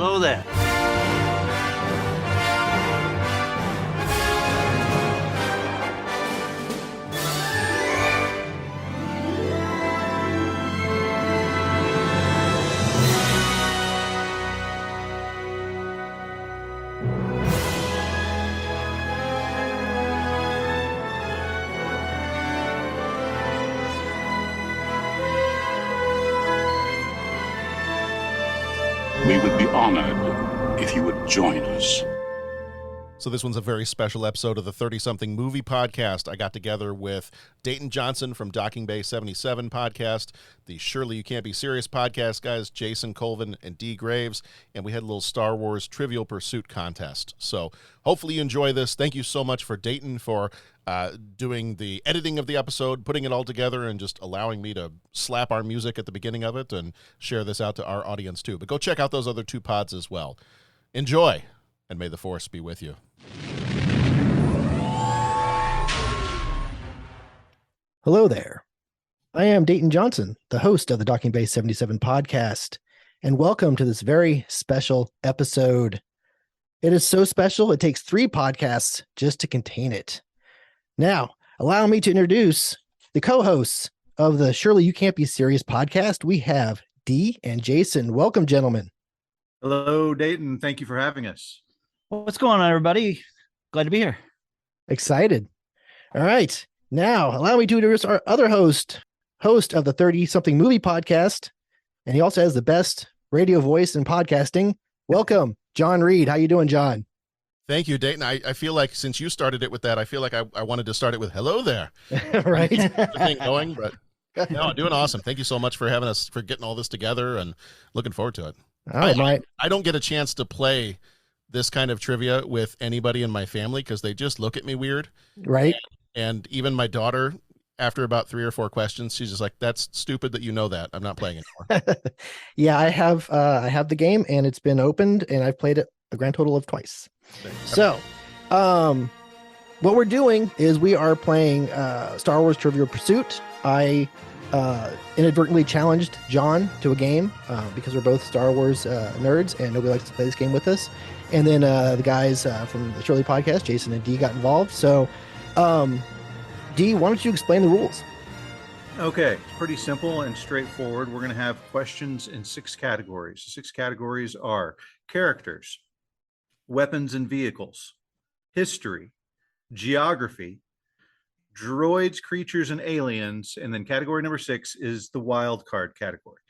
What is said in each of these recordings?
Hello there. We would be honored if you would join us. So this one's a very special episode of the 30-something movie podcast. I got together with Dayton Johnson from Docking Bay 77 podcast, the Surely You Can't Be Serious podcast guys, Jason Colvin and Dee Graves, and we had a little Star Wars Trivial Pursuit contest. So hopefully you enjoy this. Thank you so much for Dayton for doing the editing of the episode, putting it all together, and just allowing me to slap our music at the beginning of it and share this out to our audience too. But go check out those other two pods as well. Enjoy, and may the Force be with you. Hello there. I am Dayton Johnson, the host of the Docking Bay 77 podcast, and welcome to this very special episode. It is so special, it takes 3 podcasts just to contain it. Now, allow me to introduce the co-hosts of the Surely You Can't Be Serious podcast. We have Dee and Jason. Welcome, gentlemen. Hello, Dayton. Thank you for having us. What's going on, everybody? Glad to be here. Excited. All right. Now, allow me to introduce our other host of the 30-something movie podcast, and he also has the best radio voice in podcasting. Welcome, John Reed. How you doing, John? Thank you, Dayton. I feel like since you started it with that, I feel like I wanted to start it with hello there. Right. The thing going, but no, doing awesome. Thank you so much for having us, for getting all this together, and looking forward to it. All right, I don't get a chance to play this kind of trivia with anybody in my family because they just look at me weird. Right. And even my daughter, after about 3 or 4 questions, she's just like, "That's stupid that you know that. I'm not playing anymore." Yeah, I have the game, and it's been opened, and I've played it a grand total of twice. So, what we're doing is we are playing Star Wars Trivial Pursuit. I inadvertently challenged John to a game because we're both Star Wars nerds, and nobody likes to play this game with us. And then the guys from the Shirley podcast, Jason and Dee, got involved. So, Dee, why don't you explain the rules? Okay, it's pretty simple and straightforward. We're going to have questions in 6 categories. The 6 categories are characters, weapons and vehicles, history, geography, droids, creatures, and aliens. And then category number 6 is the wild card category.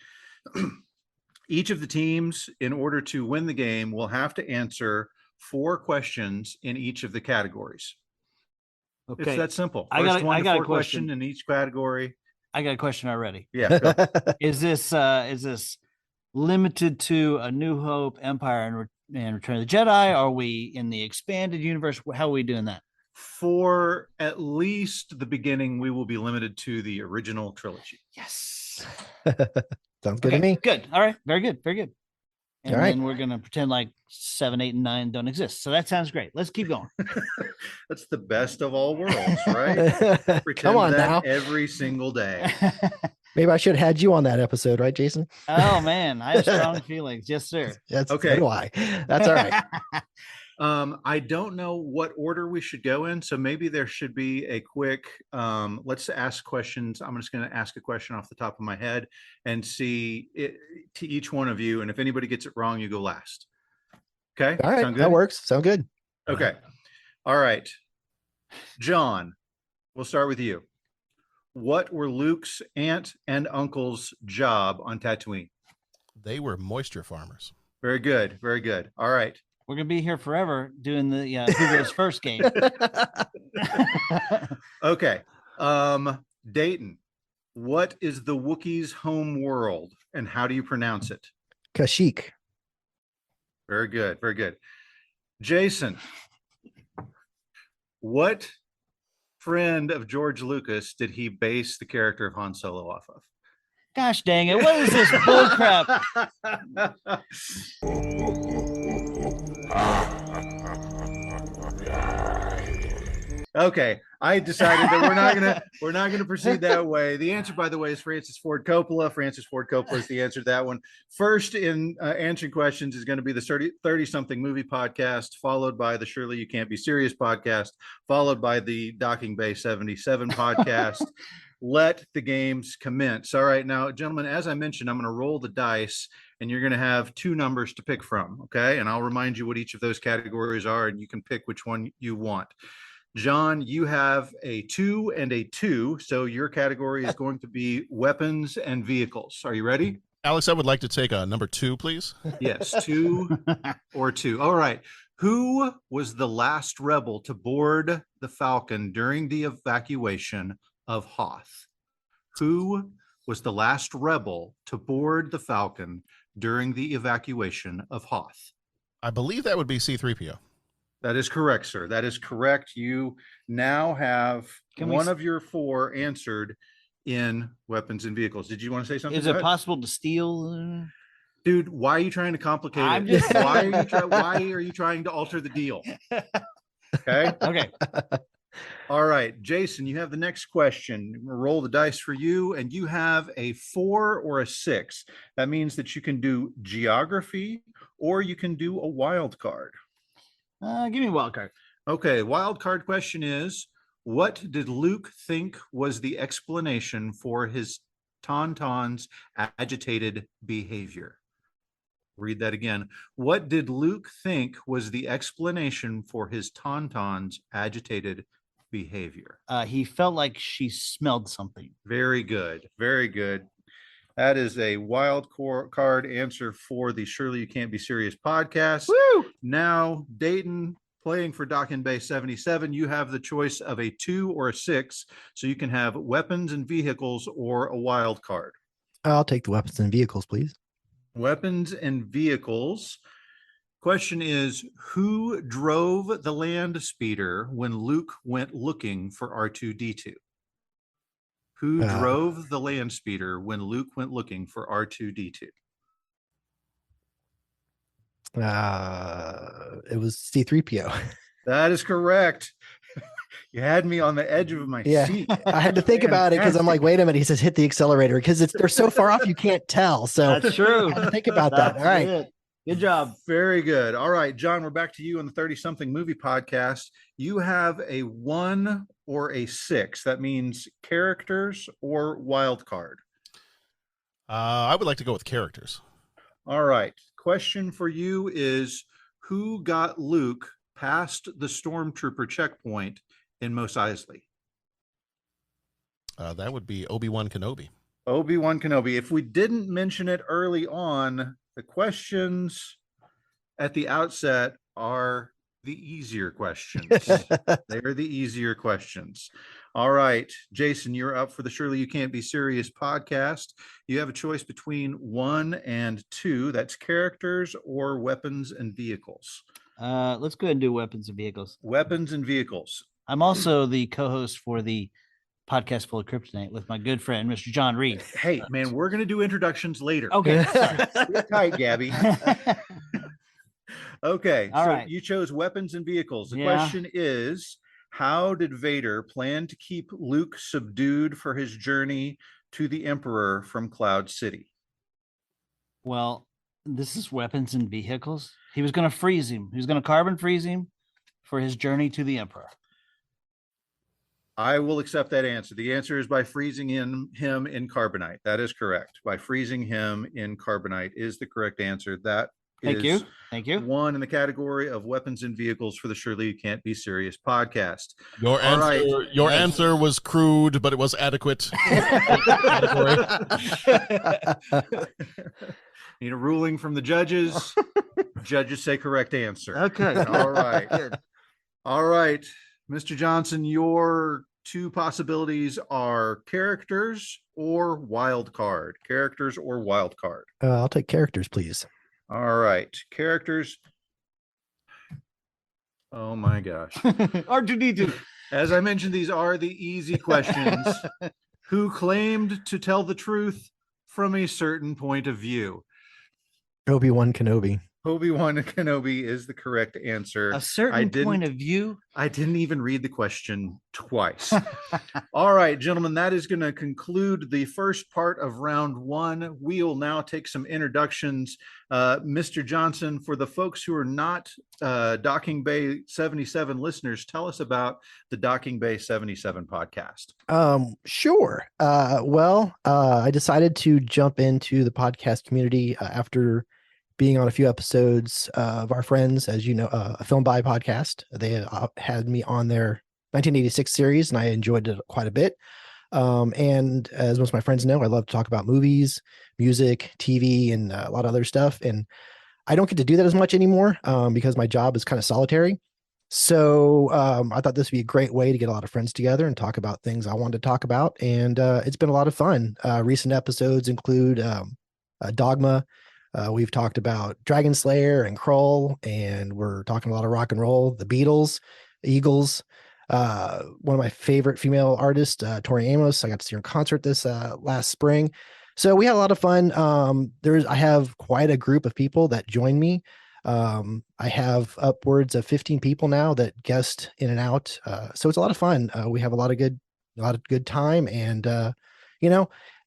Each of the teams, in order to win the game, will have to answer 4 questions in each of the categories. Okay. It's that simple. I got First a 4 question in each category. I got a question already. Yeah. Go. Is this limited to A New Hope, Empire, and Return of the Jedi? Are we in the expanded universe? How are we doing that? For at least the beginning, we will be limited to the original trilogy. Yes. Sounds good to me. Good. All right. Very good. Very good. And All right. then we're going to pretend like 7, 8, and 9 don't exist. So that sounds great. Let's keep going. That's the best of all worlds, right? Pretend Come on that now. every single day. Maybe I should have had you on that episode, right, Jason? Oh, man. I have strong feelings. Yes, sir. That's Okay. So do I. That's all right. I don't know what order we should go in, so maybe there should be a quick let's ask questions. I'm just going to ask a question off the top of my head and see it to each one of you, and if anybody gets it wrong, you go last. Okay. All right. Sound good? That works. Sound good. Okay. All right. John, we'll start with you. What were Luke's aunt and uncle's job on Tatooine? They were moisture farmers. Very good. Very good. All right. We're going to be here forever doing the who goes first game. Okay. Dayton, what is the Wookiee's home world and how do you pronounce it? Kashyyyk. Very good. Very good. Jason, what friend of George Lucas did he base the character of Han Solo off of? Gosh dang it. What is this bullcrap? Okay. I decided that we're not gonna proceed that way. The answer, by the way, is Francis Ford Coppola. Francis Ford Coppola is the answer to that one. First in answering questions is going to be the 30 something movie podcast, followed by the Surely You Can't Be Serious podcast, followed by the Docking Bay 77 podcast. Let the games commence. All right, now, gentlemen, as I mentioned, I'm going to roll the dice, and you're going to have two numbers to pick from. Okay, and I'll remind you what each of those categories are, and you can pick which one you want. John, you have a 2 and a 2, so your category is going to be weapons and vehicles. Are you ready? Alex, I would like to take a number 2, please. Yes, 2 or 2. All right. Who was the last rebel to board the Falcon during the evacuation of Hoth? Who was the last rebel to board the Falcon during the evacuation of Hoth? I believe that would be C-3PO. That is correct, sir. That is correct. You now have one of your 4 answered in weapons and vehicles. Did you want to say something? Is it possible to steal? Dude, why are you trying to complicate I'm it? just Why are you trying to alter the deal? Okay. Okay. All right, Jason, you have the next question. We'll roll the dice for you, and you have a 4 or a 6. That means that you can do geography or you can do a wild card. Give me a wild card. Okay, wild card question is, what did Luke think was the explanation for his Tauntaun's agitated behavior? Read that again. What did Luke think was the explanation for his Tauntaun's agitated behavior? He felt like she smelled something. Very good. Very good. That is a wild card answer for the Surely You Can't Be Serious podcast. Woo! Now, Dayton, playing for Docking Bay 77, you have the choice of a 2 or a 6. So you can have weapons and vehicles or a wild card. I'll take the weapons and vehicles, please. Weapons and vehicles. Question is, who drove the land speeder when Luke went looking for R2-D2? Who drove the land speeder when Luke went looking for R2-D2? It was C-3PO. That is correct. You had me on the edge of my seat. I had to think about it because I'm like, wait a minute. He says hit the accelerator because they're so far off you can't tell. So That's true. I had to think about that. All right. It. Good job. Very good. All right, John, we're back to you on the 30 something movie podcast. You have a 1 or a 6. That means characters or wild card. I would like to go with characters. All right. Question for you is, who got Luke past the stormtrooper checkpoint in Mos Eisley? That would be Obi-Wan Kenobi. Obi-Wan Kenobi. If we didn't mention it early on, the questions at the outset are the easier questions. They're the easier questions. All right, Jason, you're up for the Surely You Can't Be Serious podcast. You have a choice between 1 and 2. That's characters or weapons and vehicles. Let's go ahead and do weapons and vehicles. Weapons and vehicles. I'm also the co-host for the podcast Full of Kryptonite with my good friend, Mr. John Reed. Hey, man, we're going to do introductions later. Okay. Sit tight, Gabby. Okay. All so right. You chose weapons and vehicles. The Yeah. question is, how did Vader plan to keep Luke subdued for his journey to the Emperor from Cloud City? Well, this is weapons and vehicles. He was going to freeze him. He was going to carbon freeze him for his journey to the Emperor. I will accept that answer. The answer is by freezing him in carbonite. That is correct. By freezing him in carbonite is the correct answer. That Thank you. Thank you. 1 in the category of weapons and vehicles for the Surely You Can't Be Serious podcast. Your All answer, right. your answer was crude, but it was adequate. Need a ruling from the judges. Judges say correct answer. Okay. All right. All right. Mr. Johnson, your 2 possibilities are characters or wild card. Characters or wild card. I'll take characters, please. All right. Characters. Oh my gosh. R2-D2. As I mentioned, these are the easy questions. Who claimed to tell the truth from a certain point of view? Obi-Wan Kenobi. Obi-Wan Kenobi is the correct answer. A certain point of view. I didn't even read the question twice. All right, gentlemen, that is going to conclude the first part of round one. We will now take some introductions. Mr. Johnson, for the folks who are not Docking Bay 77 listeners, tell us about the Docking Bay 77 podcast. Sure. I decided to jump into the podcast community after being on a few episodes of our friends, as you know, a Film By podcast. They had me on their 1986 series, and I enjoyed it quite a bit. And as most of my friends know, I love to talk about movies, music, TV, and a lot of other stuff. And I don't get to do that as much anymore because my job is kind of solitary. So I thought this would be a great way to get a lot of friends together and talk about things I wanted to talk about. And it's been a lot of fun. Recent episodes include Dogma. We've talked about Dragon Slayer and Krull, and we're talking a lot of rock and roll, the Beatles, Eagles. One of my favorite female artists, Tori Amos. I got to see her in concert this last spring. So we had a lot of fun. I have quite a group of people that join me. I have upwards of 15 people now that guest in and out. So it's a lot of fun. We have a lot of good time, and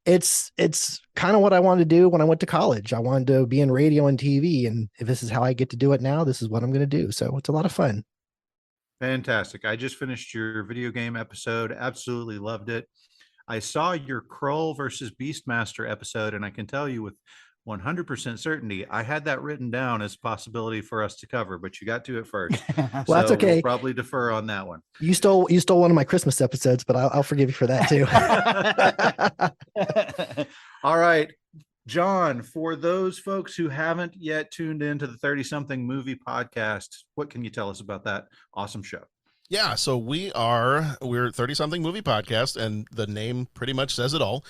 it's kind of what I wanted to do when I went to college. I wanted to be in radio and TV, and if this is how I get to do it now, this is what I'm going to do. So it's a lot of fun. Fantastic. I just finished your video game episode. Absolutely loved it. I saw your Krull versus Beastmaster episode, and I can tell you with 100% certainty, I had that written down as a possibility for us to cover, but you got to it first. Well, that's okay. We'll probably defer on that one. You stole one of my Christmas episodes, but I'll forgive you for that too. All right, John, for those folks who haven't yet tuned into the 30-something movie podcast, what can you tell us about that awesome show? Yeah, so we're 30-something movie podcast, and the name pretty much says it all.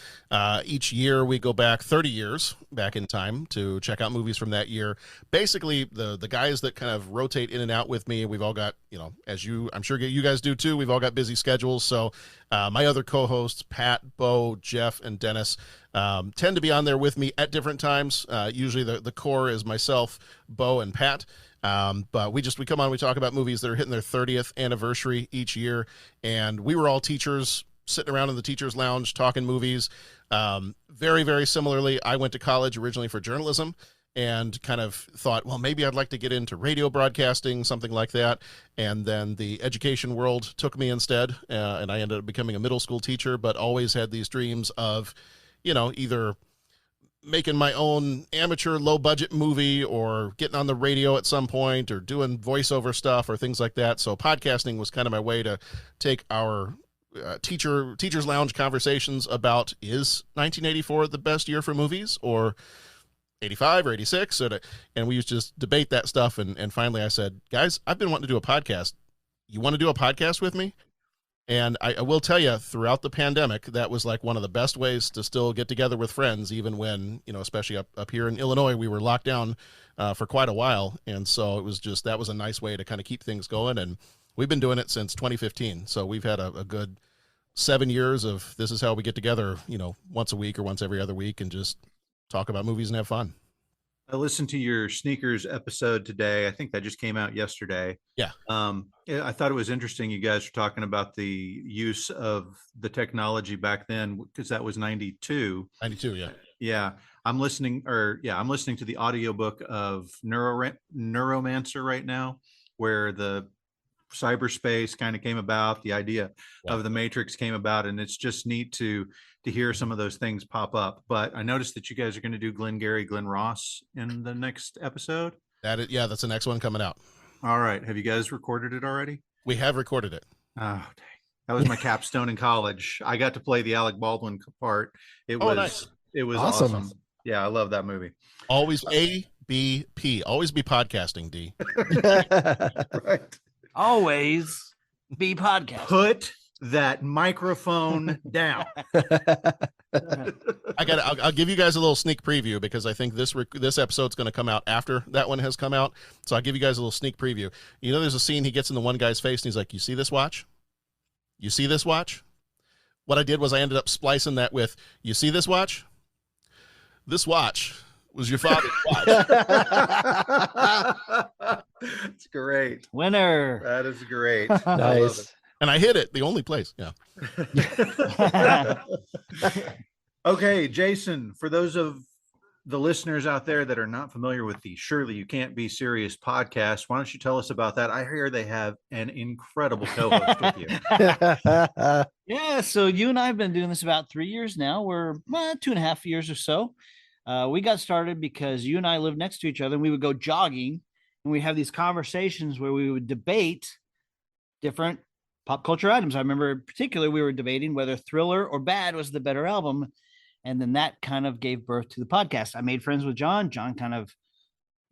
Each year we go back 30 years back in time to check out movies from that year. Basically, the guys that kind of rotate in and out with me, we've all got, I'm sure you guys do too, we've all got busy schedules. So my other co-hosts, Pat, Bo, Jeff, and Dennis, tend to be on there with me at different times. Usually the core is myself, Bo, and Pat. But we come on, we talk about movies that are hitting their 30th anniversary each year. And we were all teachers sitting around in the teacher's lounge talking movies. Very, very similarly, I went to college originally for journalism and kind of thought, well, maybe I'd like to get into radio broadcasting, something like that. And then the education world took me instead. And I ended up becoming a middle school teacher, but always had these dreams of, either making my own amateur low budget movie or getting on the radio at some point or doing voiceover stuff or things like that. So podcasting was kind of my way to take our teacher's lounge conversations about, is 1984 the best year for movies, or 85 or 86? And we used to just debate that stuff. And finally I said, guys, I've been wanting to do a podcast. You want to do a podcast with me? And I will tell you, throughout the pandemic, that was like one of the best ways to still get together with friends, even when, especially up here in Illinois, we were locked down for quite a while. And so that was a nice way to kind of keep things going. And we've been doing it since 2015. So we've had a good 7 years of, this is how we get together, once a week or once every other week and just talk about movies and have fun. I listened to your sneakers episode today. I think that just came out yesterday. Yeah. I thought it was interesting. You guys were talking about the use of the technology back then, because that was 92. 92. Yeah. Yeah. I'm listening to the audiobook of Neuromancer right now, where the cyberspace kind of came about, the idea of the Matrix came about, and it's just neat to hear some of those things pop up. But I noticed that you guys are going to do Glenn Ross in the next episode. That's the next one coming out. All right. Have you guys recorded it already? We have recorded it. Oh, dang. That was my capstone in college. I got to play the Alec Baldwin part. It was nice. It was awesome. Yeah, I love that movie. Always ABP. Always be podcasting, D. Right. Always be podcasting. Put that microphone down. I'll give you guys a little sneak preview, because I think this episode's going to come out after that one has come out. So I'll give you guys a little sneak preview. There's a scene he gets in the one guy's face and he's like, you see this watch? You see this watch? What I did was I ended up splicing that with, you see this watch? This watch was your father's watch. That's great. Winner. That is great. I love Nice. And I hit it, the only place. Yeah. it. Okay, Jason, for those of the listeners out there that are not familiar with the Surely You Can't Be Serious podcast, why don't you tell us about that? I hear they have an incredible co-host with you. Yeah, so you and I have been doing this about 3 years now. We're 2.5 years or so. We got started because you and I lived next to each other, and we would go jogging, and we have these conversations where we would debate different pop culture items. I remember in particular we were debating whether Thriller or Bad was the better album, and then that kind of gave birth to the podcast. I made friends with John. John kind of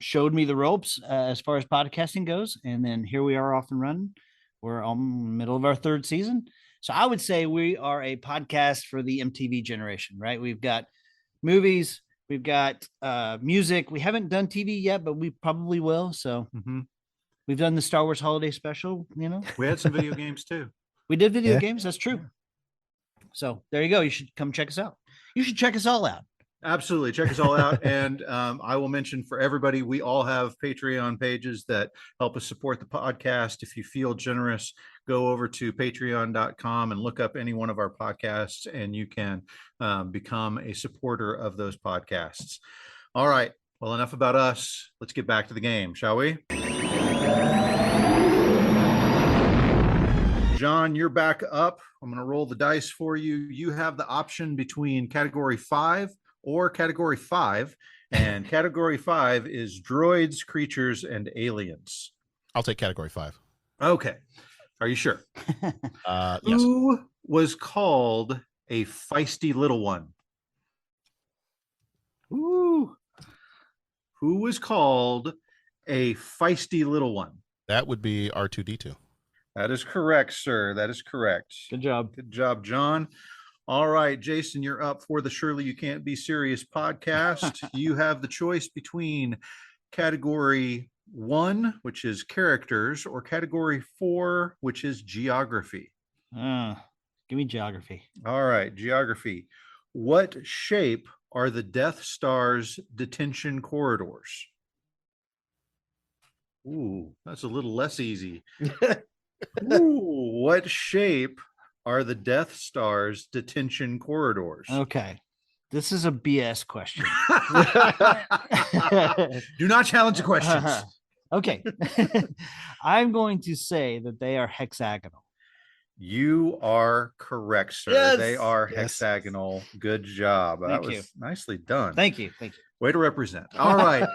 showed me the ropes as far as podcasting goes, and then here we are off and running. We're on the middle of our 3rd season. So I would say we are a podcast for the MTV generation, right? We've got movies, we've got music. We haven't done TV yet, but we probably will. So we've done the Star Wars holiday special, We had some video games too. We did video Yeah. games. That's true. So there you go. You should come check us out. You should check us all out. Absolutely. Check us all out. And I will mention for everybody, we all have Patreon pages that help us support the podcast. If you feel generous, go over to patreon.com and look up any one of our podcasts, and you can become a supporter of those podcasts. All right. Well, enough about us. Let's get back to the game, shall we? John, you're back up. I'm going to roll the dice for you. You have the option between category 5 or category 5. And category 5 is droids, creatures, and aliens. I'll take category 5. Okay. Are you sure? Yes. Who was called a feisty little one? Ooh. Who was called a feisty little one? That would be R2D2. That is correct, sir. That is correct. Good job. Good job, John. All right, Jason, you're up for the Surely You Can't Be Serious podcast. You have the choice between category 1, which is characters, or category 4, which is geography. Give me geography. All right, geography. What shape are the Death Star's detention corridors? Ooh, that's a little less easy. Ooh, what shape are the Death Star's detention corridors? Okay. This is a BS question. Do not challenge the questions. Okay. I'm going to say that they are hexagonal. You are correct, sir. Yes. They are Yes. hexagonal. Good job. Thank That you. was nicely done. Thank you. Thank you. Way to represent. All right.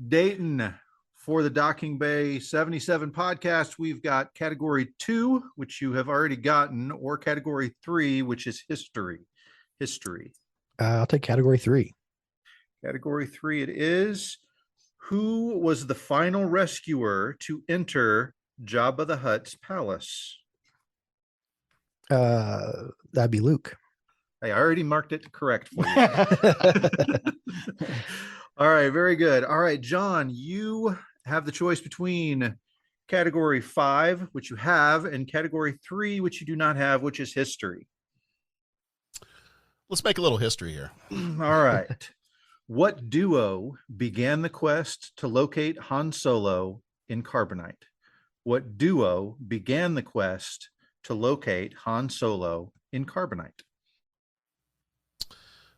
Dayton, for the Docking Bay 77 podcast, we've got category 2, which you have already gotten, or category 3, which is history. History. I'll take category 3. Category 3 it is. Who was the final rescuer to enter Jabba the Hutt's palace? That'd be Luke. I already marked it correct for you. All right, very good. All right, John, you have the choice between category 5, which you have, and category 3, which you do not have, which is history. Let's make a little history here. All right. What duo began the quest to locate Han Solo in Carbonite? What duo began the quest to locate Han Solo in Carbonite?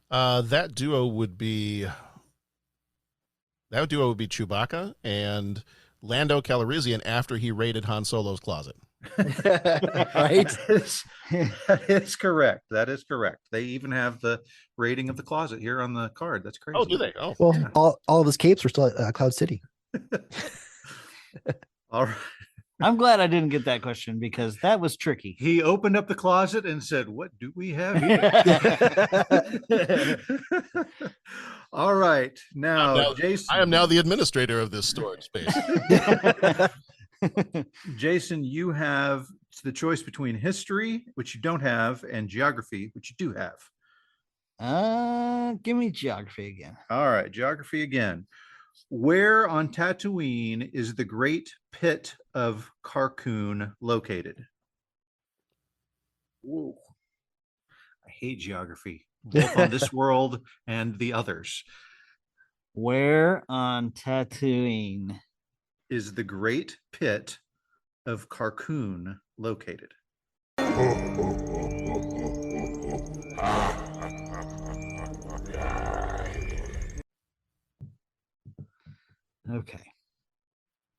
That duo would be Chewbacca and Lando Calrissian after he raided Han Solo's closet. Right? That is correct. That is correct. They even have the rating of the closet here on the card. That's crazy. Oh, do they? Oh, Well, Yeah. all of his capes were still at Cloud City. All right. I'm glad I didn't get that question because that was tricky. He opened up the closet and said, "What do we have here?" All right. Now, Jason. I am now the administrator of this storage space. Jason, you have the choice between history, which you don't have, and geography, which you do have. Give me geography again. All right, geography again. Where on Tatooine is the Great Pit of Carkoon located? Ooh, I hate geography. both on this world and the others. Where on Tatooine? Is the Great Pit of Carcoon located? Okay.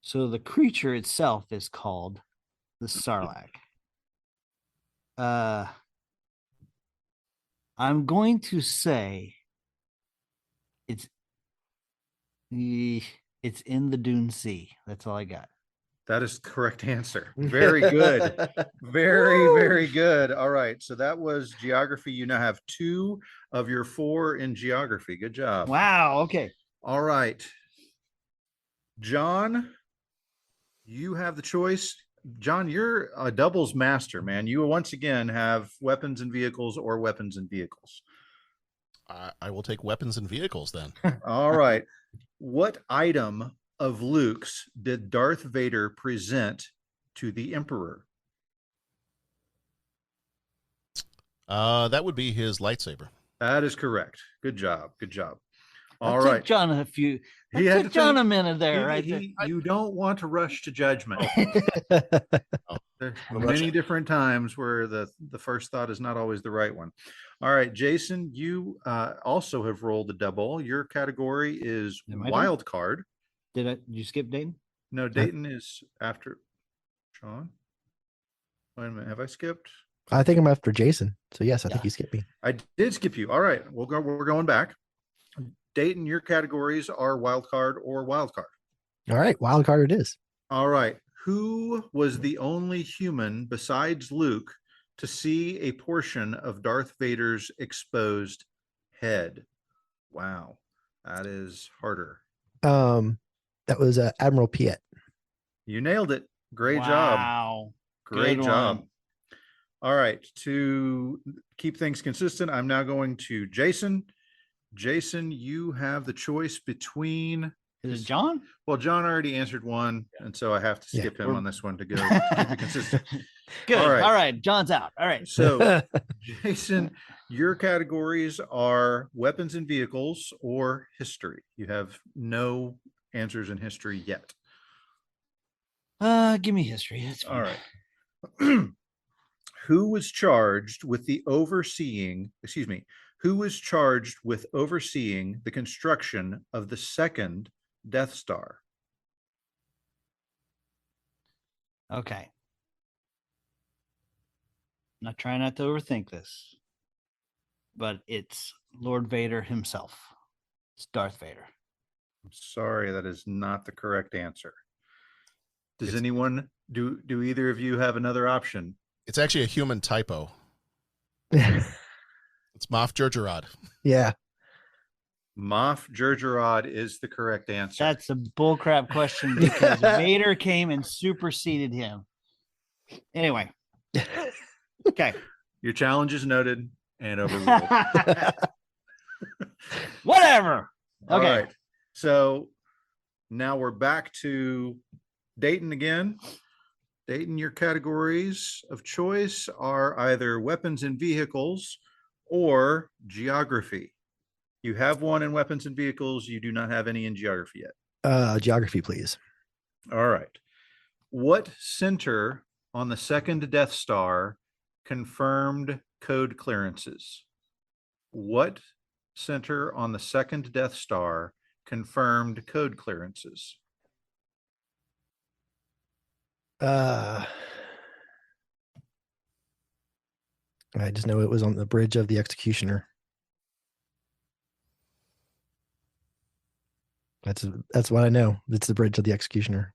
So the creature itself is called the Sarlacc. I'm going to say it's in the Dune Sea. That's all I got. That is the correct answer. Very good. Very good. All right. So that was geography. You now have 2 of your 4 in geography. Good job. Wow. Okay. All right. John, you have the choice. John, you're a doubles master, man. You once again have weapons and vehicles or weapons and vehicles. I will take weapons and vehicles then. All right. What item of Luke's did Darth Vader present to the Emperor? That would be his lightsaber. That is correct. Good job. Good job. All That right. took John a few. He That had took to John think. a minute there, right there. You don't want to rush to judgment. There are many different times where the first thought is not always the right one. All right, Jason, you also have rolled a double. Your category is Am I done? wild card. Did you skip Dayton? No, Dayton is after Sean. Wait a minute, have I skipped? I think I'm after Jason. So yes, I think Yeah. you skipped me. I did skip you. All right, we're going back. Dayton, your categories are wild card or wild card. All right, wild card it is. All right. Who was the only human besides Luke to see a portion of Darth Vader's exposed head? Wow, that is harder. That was Admiral Piet. You nailed it. Great job. Wow. Great Good job. one. All right. To keep things consistent, I'm now going to Jason. Jason, you have the choice between. Is it John? Well, John already answered one, and so I have to skip him on this one to go keep it consistent. Good. All right. All right. John's out. All right. So, Jason, your categories are weapons and vehicles or history. You have no answers in history yet. Give me history. That's fine. All right. Who was charged with overseeing the construction of the second Death Star? Okay. Not trying not to overthink this, but it's Lord Vader himself. It's Darth Vader. I'm sorry, that is not the correct answer. Does It's- anyone do either of you have another option? It's actually a human typo. It's Moff Jerjerrod. Yeah. Moff Jerjerrod is the correct answer. That's a bullcrap question because Vader came and superseded him. Anyway. Okay. Your challenge is noted and overruled. Whatever. All Okay. right. So now we're back to Dayton again. Dayton, your categories of choice are either weapons and vehicles or geography. You have one in weapons and vehicles. You do not have any in geography yet. Geography, please. All right. What center on the second Death Star confirmed code clearances? What center on the second Death Star confirmed code clearances? I just know it was on the bridge of the Executioner. That's what I know. It's the bridge of the Executioner.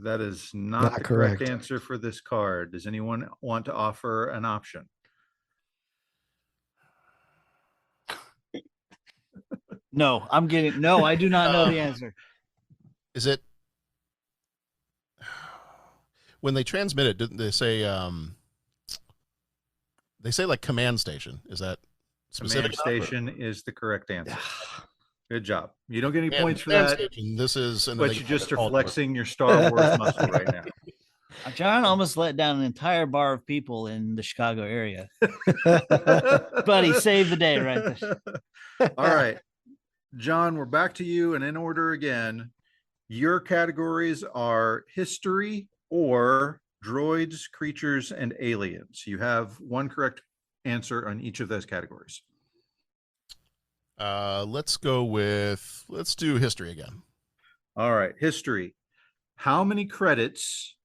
That is not Not the correct correct. answer for this card. Does anyone want to offer an option? No, I do not know the answer. Is it when they transmit it? Didn't they say like command station? Is that specific? Command station is the correct answer. Good job. You don't get any Yeah, points for command that, station, this is, and then but they you just are call it- flexing your Star Wars muscle right now. John almost let down an entire bar of people in the Chicago area, but he saved the day right there. All right, John, we're back to you, and in order again. Your categories are history or droids, creatures, and aliens. You have one correct answer on each of those categories. Let's do history again. All right, history. How many credits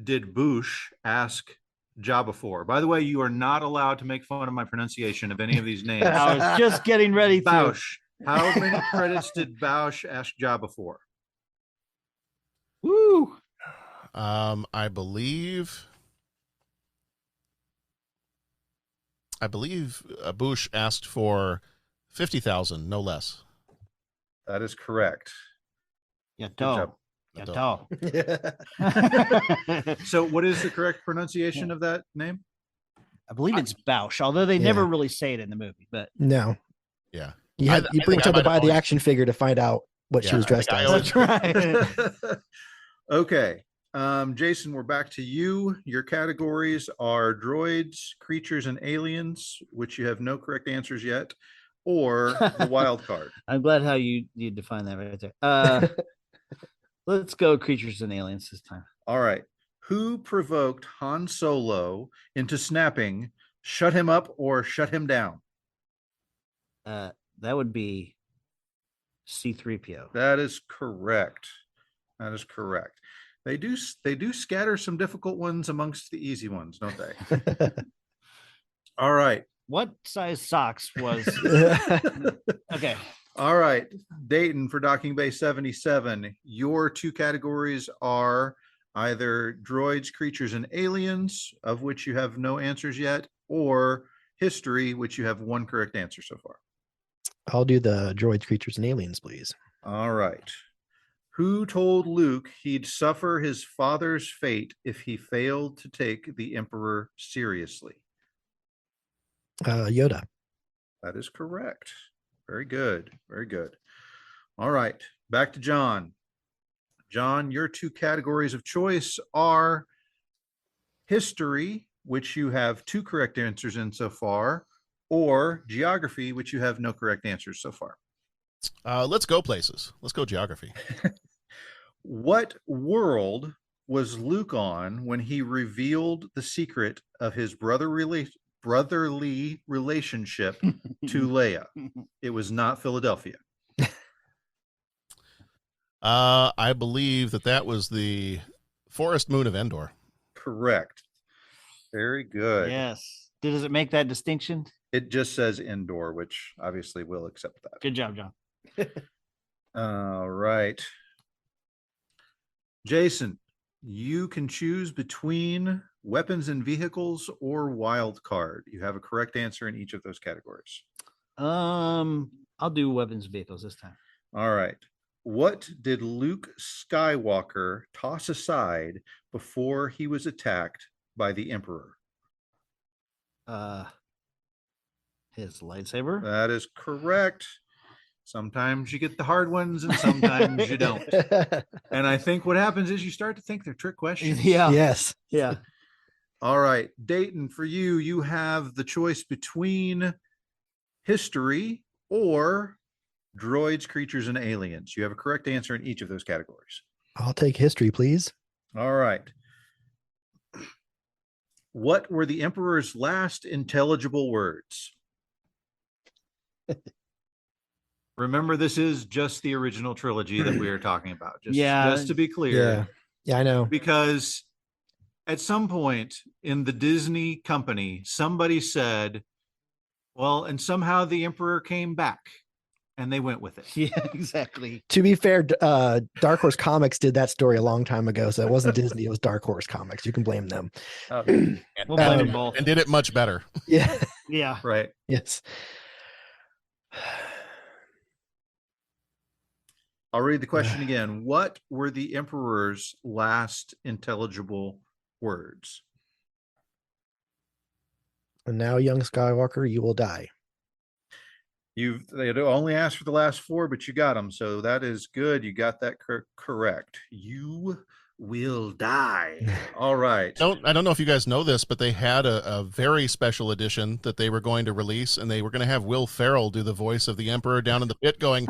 did Boosh ask Jabba for? By the way, you are not allowed to make fun of my pronunciation of any of these names. I was just getting ready to. Bausch. How many credits did Bausch ask Jabba for? Woo! I believe Bush asked for 50,000, no less. That is correct. Yeah, job. So, what is the correct pronunciation of that name? I believe it's Bausch, although they never really say it in the movie. But no, yeah, you bring her to buy the action figure to find out what she was dressed as. That's right. Okay. Jason, we're back to you. Your categories are droids, creatures, and aliens, which you have no correct answers yet, or the wild card. I'm glad how you define that right there. Let's go creatures and aliens this time. All right. Who provoked Han Solo into snapping, shut him up or shut him down? That would be C-3PO. That is correct. That is correct. They do scatter some difficult ones amongst the easy ones, don't they? All right. What size socks was okay? All right, Dayton for Docking Bay 77. Your two categories are either droids, creatures, and aliens, of which you have no answers yet, or history, which you have one correct answer so far. I'll do the droids, creatures, and aliens, please. All right. Who told Luke he'd suffer his father's fate if he failed to take the Emperor seriously? Yoda. That is correct. Very good. Very good. All right. Back to John. John, your two categories of choice are history, which you have two correct answers in so far, or geography, which you have no correct answers so far. Let's go places. Let's go geography. What world was Luke on when he revealed the secret of his brotherly relationship to Leia? It was not Philadelphia. I believe that was the forest moon of Endor. Correct. Very good. Yes. Does it make that distinction? It just says indoor, which obviously we'll accept that. Good job, John. All right. Jason, you can choose between weapons and vehicles or wild card. You have a correct answer in each of those categories. I'll do weapons and vehicles this time. All right. What did Luke Skywalker toss aside before he was attacked by the Emperor? His lightsaber. That is correct. Sometimes you get the hard ones and sometimes you don't. And I think what happens is you start to think they're trick questions. Yeah. Yes. Yeah. All right. Dayton, for you, you have the choice between history or droids, creatures, and aliens. You have a correct answer in each of those categories. I'll take history, please. All right. What were the Emperor's last intelligible words? Remember, this is just the original trilogy that we are talking about. Just to be clear. Yeah, I know. Because at some point in the Disney company, somebody said, well, and somehow the Emperor came back, and they went with it. Yeah, exactly. To be fair, Dark Horse Comics did that story a long time ago, so it wasn't Disney, it was Dark Horse Comics. You can blame them. We'll blame them both. And did it much better. Yeah. Yeah. Right. Yes. I'll read the question again. What were the Emperor's last intelligible words? And now, young Skywalker, you will die. They only asked for the last four, but you got them. So that is good. You got that correct. You will die. All right. I don't know if you guys know this, but they had a very special edition that they were going to release, and they were going to have Will Ferrell do the voice of the Emperor down in the pit going,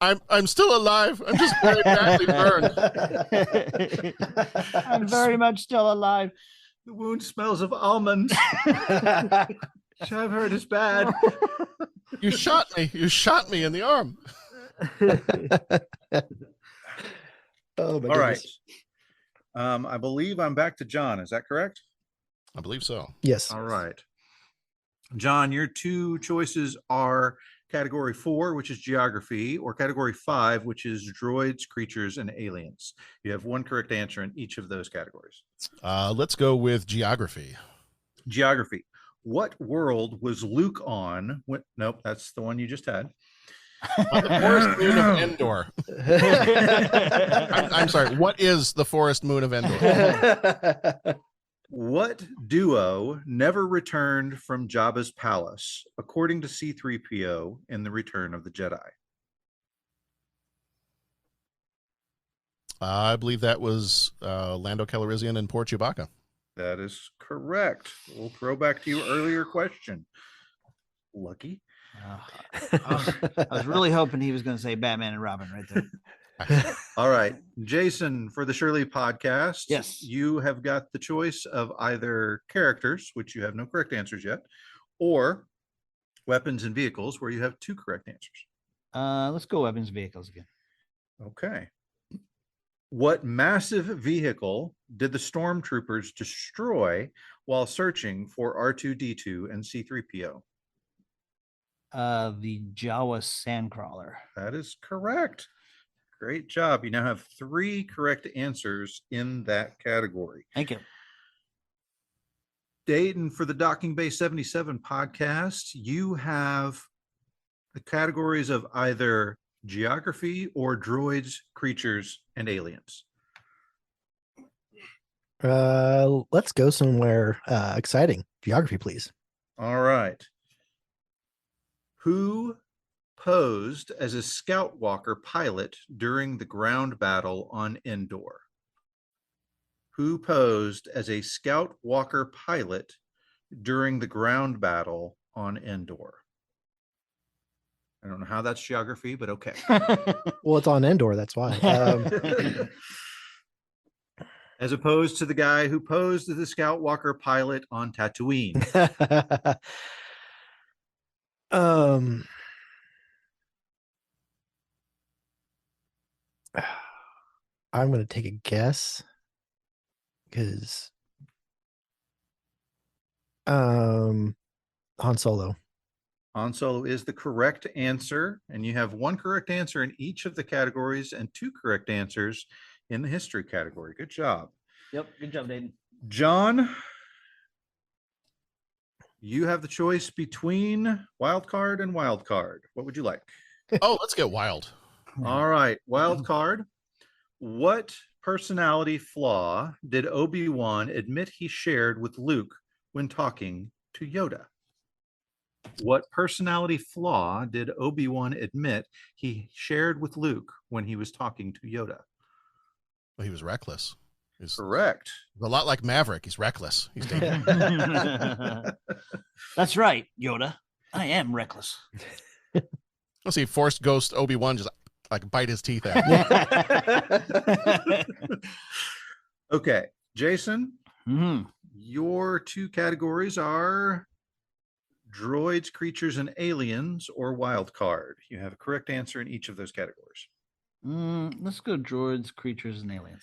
I'm still alive. I'm just very badly burned. I'm very much still alive. The wound smells of almonds. Which I've heard is bad. You shot me. You shot me in the arm. Oh my All right. goodness. I believe I'm back to John. Is that correct? I believe so. Yes. All right. John, your two choices are category 4, which is geography, or category 5, which is droids, creatures, and aliens. You have one correct answer in each of those categories. Let's go with geography. Geography. What world was Luke on? Nope, that's the one you just had. On the forest moon of Endor. I'm sorry. What is the forest moon of Endor? What duo never returned from Jabba's palace, according to C-3PO in The Return of the Jedi? I believe that was Lando Calrissian and poor Chewbacca. That is correct. We'll throw back to your earlier question. Lucky. I was really hoping he was going to say Batman and Robin right there. All right. Jason, for the Shirley podcast, Yes. you have got the choice of either characters, which you have no correct answers yet, or weapons and vehicles, where you have 2 correct answers. Let's go weapons and vehicles again. Okay. What massive vehicle did the stormtroopers destroy while searching for R2-D2 and C-3PO? The Jawa Sandcrawler. That is correct. Great job. You now have 3 correct answers in that category. Thank you. Dayton, for the Docking Bay 77 podcast, you have the categories of either geography or droids, creatures, and aliens. Let's go somewhere exciting. Geography, please. All right. Who posed as a Scout Walker pilot during the ground battle on Endor? Who posed as a Scout Walker pilot during the ground battle on Endor? I don't know how that's geography, but okay. Well, it's on Endor, that's why. As opposed to the guy who posed as the Scout Walker pilot on Tatooine. I'm going to take a guess because Han Solo. Han Solo is the correct answer, and you have 1 correct answer in each of the categories and 2 correct answers in the history category. Good job. Yep. Good job, Dayton. John, you have the choice between wild card and wild card. What would you like? Oh, let's get wild. All right, wild card. What personality flaw did Obi-Wan admit he shared with Luke when talking to Yoda? What personality flaw did Obi-Wan admit he shared with Luke when he was talking to Yoda? Well, he was reckless. He's Correct. a lot like Maverick. He's reckless. He's dangerous. That's right, Yoda. I am reckless. Let's see, forced ghost Obi-Wan just like bite his teeth out. Okay, Jason, Mhm. your 2 categories are droids, creatures, and aliens, or wild card. You have a correct answer in each of those categories. Let's go droids, creatures, and aliens.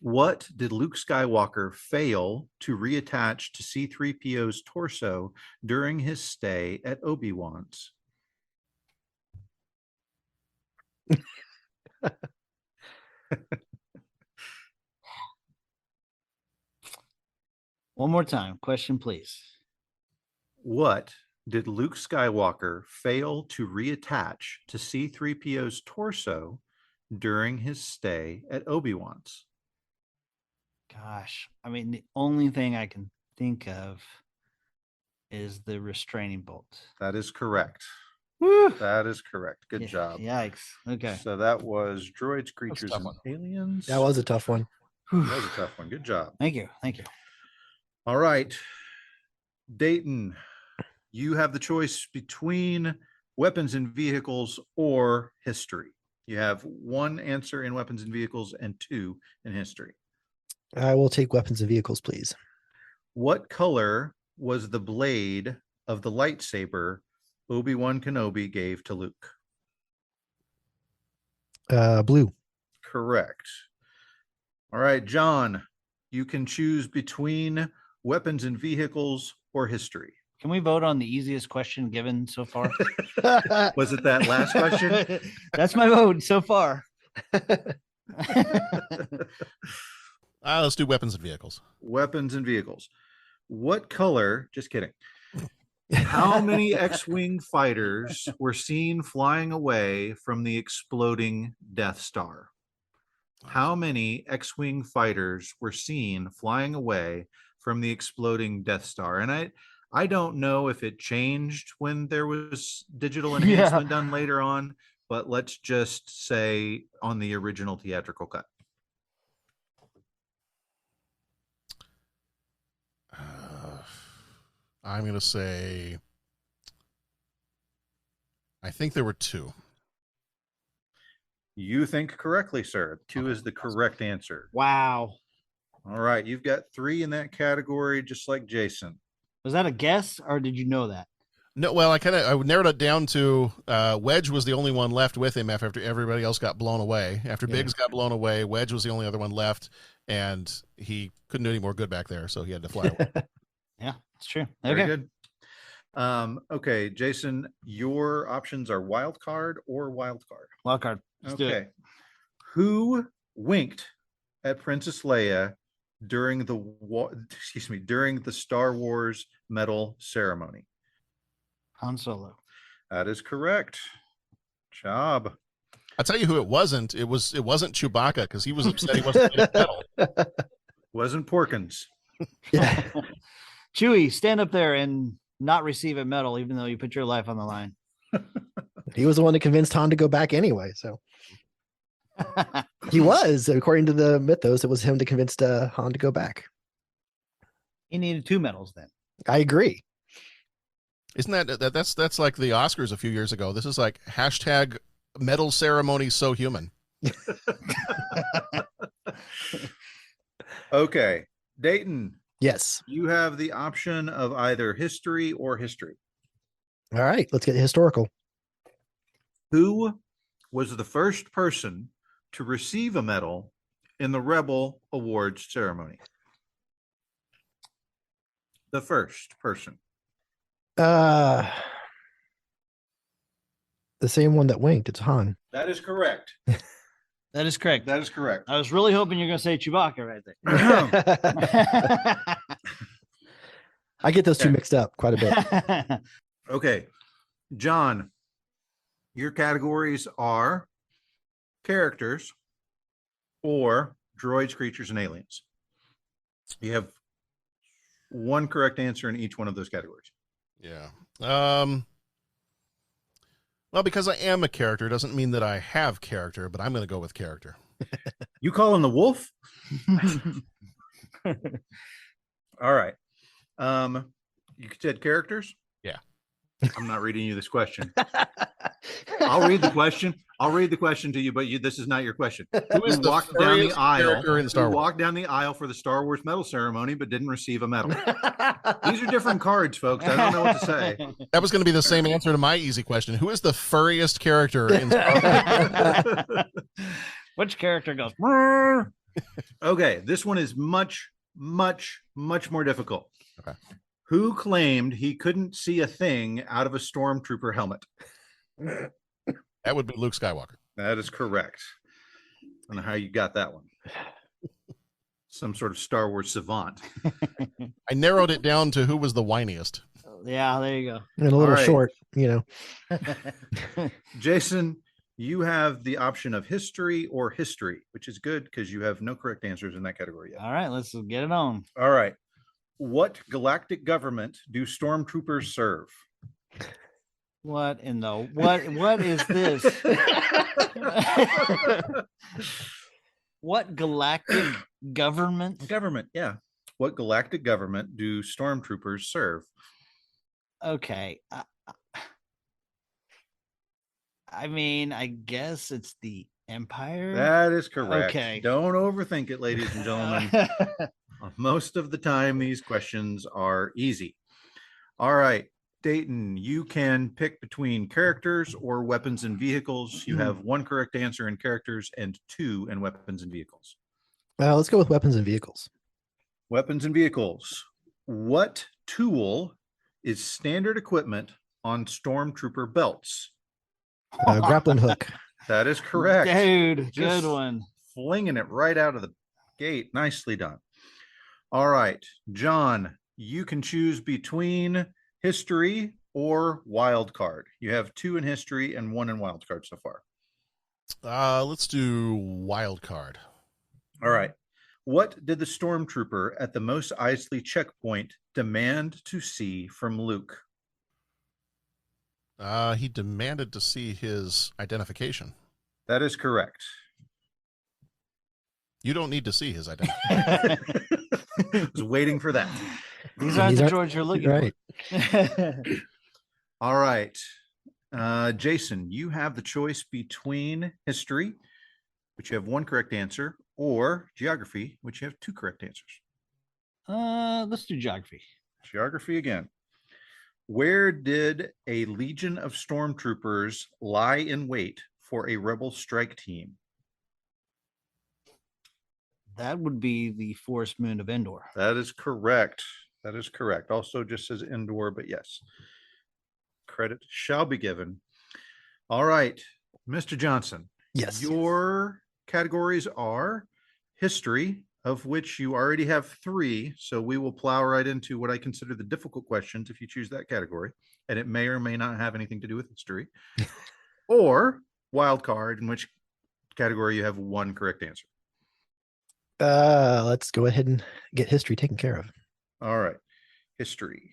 What did Luke Skywalker fail to reattach to C-3PO's torso during his stay at Obi-Wan's? One more time. Question, please. What did Luke Skywalker fail to reattach to C-3PO's torso during his stay at Obi-Wan's? Gosh, I mean, the only thing I can think of is the restraining bolt. That is correct. Woo. That is correct. Good Yeah, job. Yikes. Okay. So that was droids, creatures, tough and one. aliens. That was a tough one. That was a tough one. Good job. Thank you. Thank you. All right. Dayton, you have the choice between weapons and vehicles or history. You have one answer in weapons and vehicles and two in history. I will take weapons and vehicles, please. What color was the blade of the lightsaber Obi-Wan Kenobi gave to Luke? Blue. Correct. All right, John, you can choose between weapons and vehicles or history. Can we vote on the easiest question given so far? Was it that last question? That's my vote so far. Let's do weapons and vehicles. Weapons and vehicles. What color? Just kidding. How many X-Wing fighters were seen flying away from the exploding Death Star? How many X-Wing fighters were seen flying away from the exploding Death Star? And I don't know if it changed when there was digital enhancement done later on, but let's just say on the original theatrical cut. I'm going to say, I think there were two. You think correctly, sir. Two Okay, is the correct answer. Wow. All right. You've got three in that category, just like Jason. Was that a guess or did you know that? No, well, I narrowed it down to Wedge was the only one left with him after everybody else got blown away. After Biggs got blown away, Wedge was the only other one left, and he couldn't do any more good back there, so he had to fly away. Yeah, it's true. Very Okay. good. Okay, Jason, your options are wild card or wild card. Wild card. Let's do it. Okay. Who winked at Princess Leia during the Star Wars medal ceremony? Han Solo. That is correct. Job. I'll tell you who it wasn't. It wasn't Chewbacca, because he was upset he wasn't getting medal. Wasn't Porkins. Yeah. Chewie, stand up there and not receive a medal, even though you put your life on the line. He was the one that convinced Han to go back anyway. So he was, according to the mythos, it was him that convinced Han to go back. He needed 2 medals then. I agree. Isn't that's like the Oscars a few years ago? This is like hashtag medal ceremony so human. Okay. Dayton, Yes. you have the option of either history or history. All right. Let's get historical. Who was the first person to receive a medal in the Rebel Awards ceremony? The first person. The same one that winked. It's Han. That is correct. That is correct. That is correct. I was really hoping you're going to say Chewbacca right there. I get those two Okay. mixed up quite a bit. Okay. John, your categories are characters or droids, creatures, and aliens. You have one correct answer in each one of those categories. Yeah. Well, because I am a character doesn't mean that I have character, but I'm going to go with character. You calling the wolf? All right. You said characters? Yeah. I'm not reading you this question. I'll read the question. I'll read the question to you, but this is not your question. Who is You the walked down the furriest aisle. character in Star You Wars? walked down the aisle for the Star Wars medal ceremony, but didn't receive a medal. These are different cards, folks. I don't know what to say. That was going to be the same answer to my easy question. Who is the furriest character in Star Wars? Which character goes? "Brrr." Okay, this one is much, much, much more difficult. Okay. Who claimed he couldn't see a thing out of a stormtrooper helmet? That would be Luke Skywalker. That is correct. I don't know how you got that one. Some sort of Star Wars savant. I narrowed it down to who was the whiniest. Yeah, there you And a little All right. short, you know. go. Jason, you have the option of history or history, which is good because you have no correct answers in that category yet. All right, let's get it on. All right. What galactic government do stormtroopers serve? What in the what is this? What galactic government? Government, yeah. What galactic government do stormtroopers serve? Okay. I mean, I guess it's the Empire. That is correct. Okay. Don't overthink it, ladies and gentlemen. Most of the time, these questions are easy. All right, Dayton, you can pick between characters or weapons and vehicles. You have one correct answer in characters and two in weapons and vehicles. Let's go with weapons and vehicles. Weapons and vehicles. What tool is standard equipment on stormtrooper belts? Grappling hook. That is correct. Dude, Just good one. Flinging it right out of the gate. Nicely done. All right, John, you can choose between history or wild card. You have two in history and one in wild card so far. Let's do wild card. All right. What did the stormtrooper at the Mos Eisley checkpoint demand to see from Luke? He demanded to see his identification. That is correct. You don't need to see his identification. I was waiting for that. These aren't the droids you're looking right. for. All right. Jason, you have the choice between history, which you have one correct answer, or geography, which you have two correct answers. Let's do geography. Geography again. Where did a legion of stormtroopers lie in wait for a rebel strike team? That would be the forest moon of Endor. That is correct. That is correct. Also just says Endor, but yes. Credit shall be given. All right, Mr. Johnson. Yes. Your categories are history, of which you already have three. So we will plow right into what I consider the difficult questions if you choose that category. And it may or may not have anything to do with history. Or wild card, in which category you have one correct answer. Let's go ahead and get history taken care of. All right. History.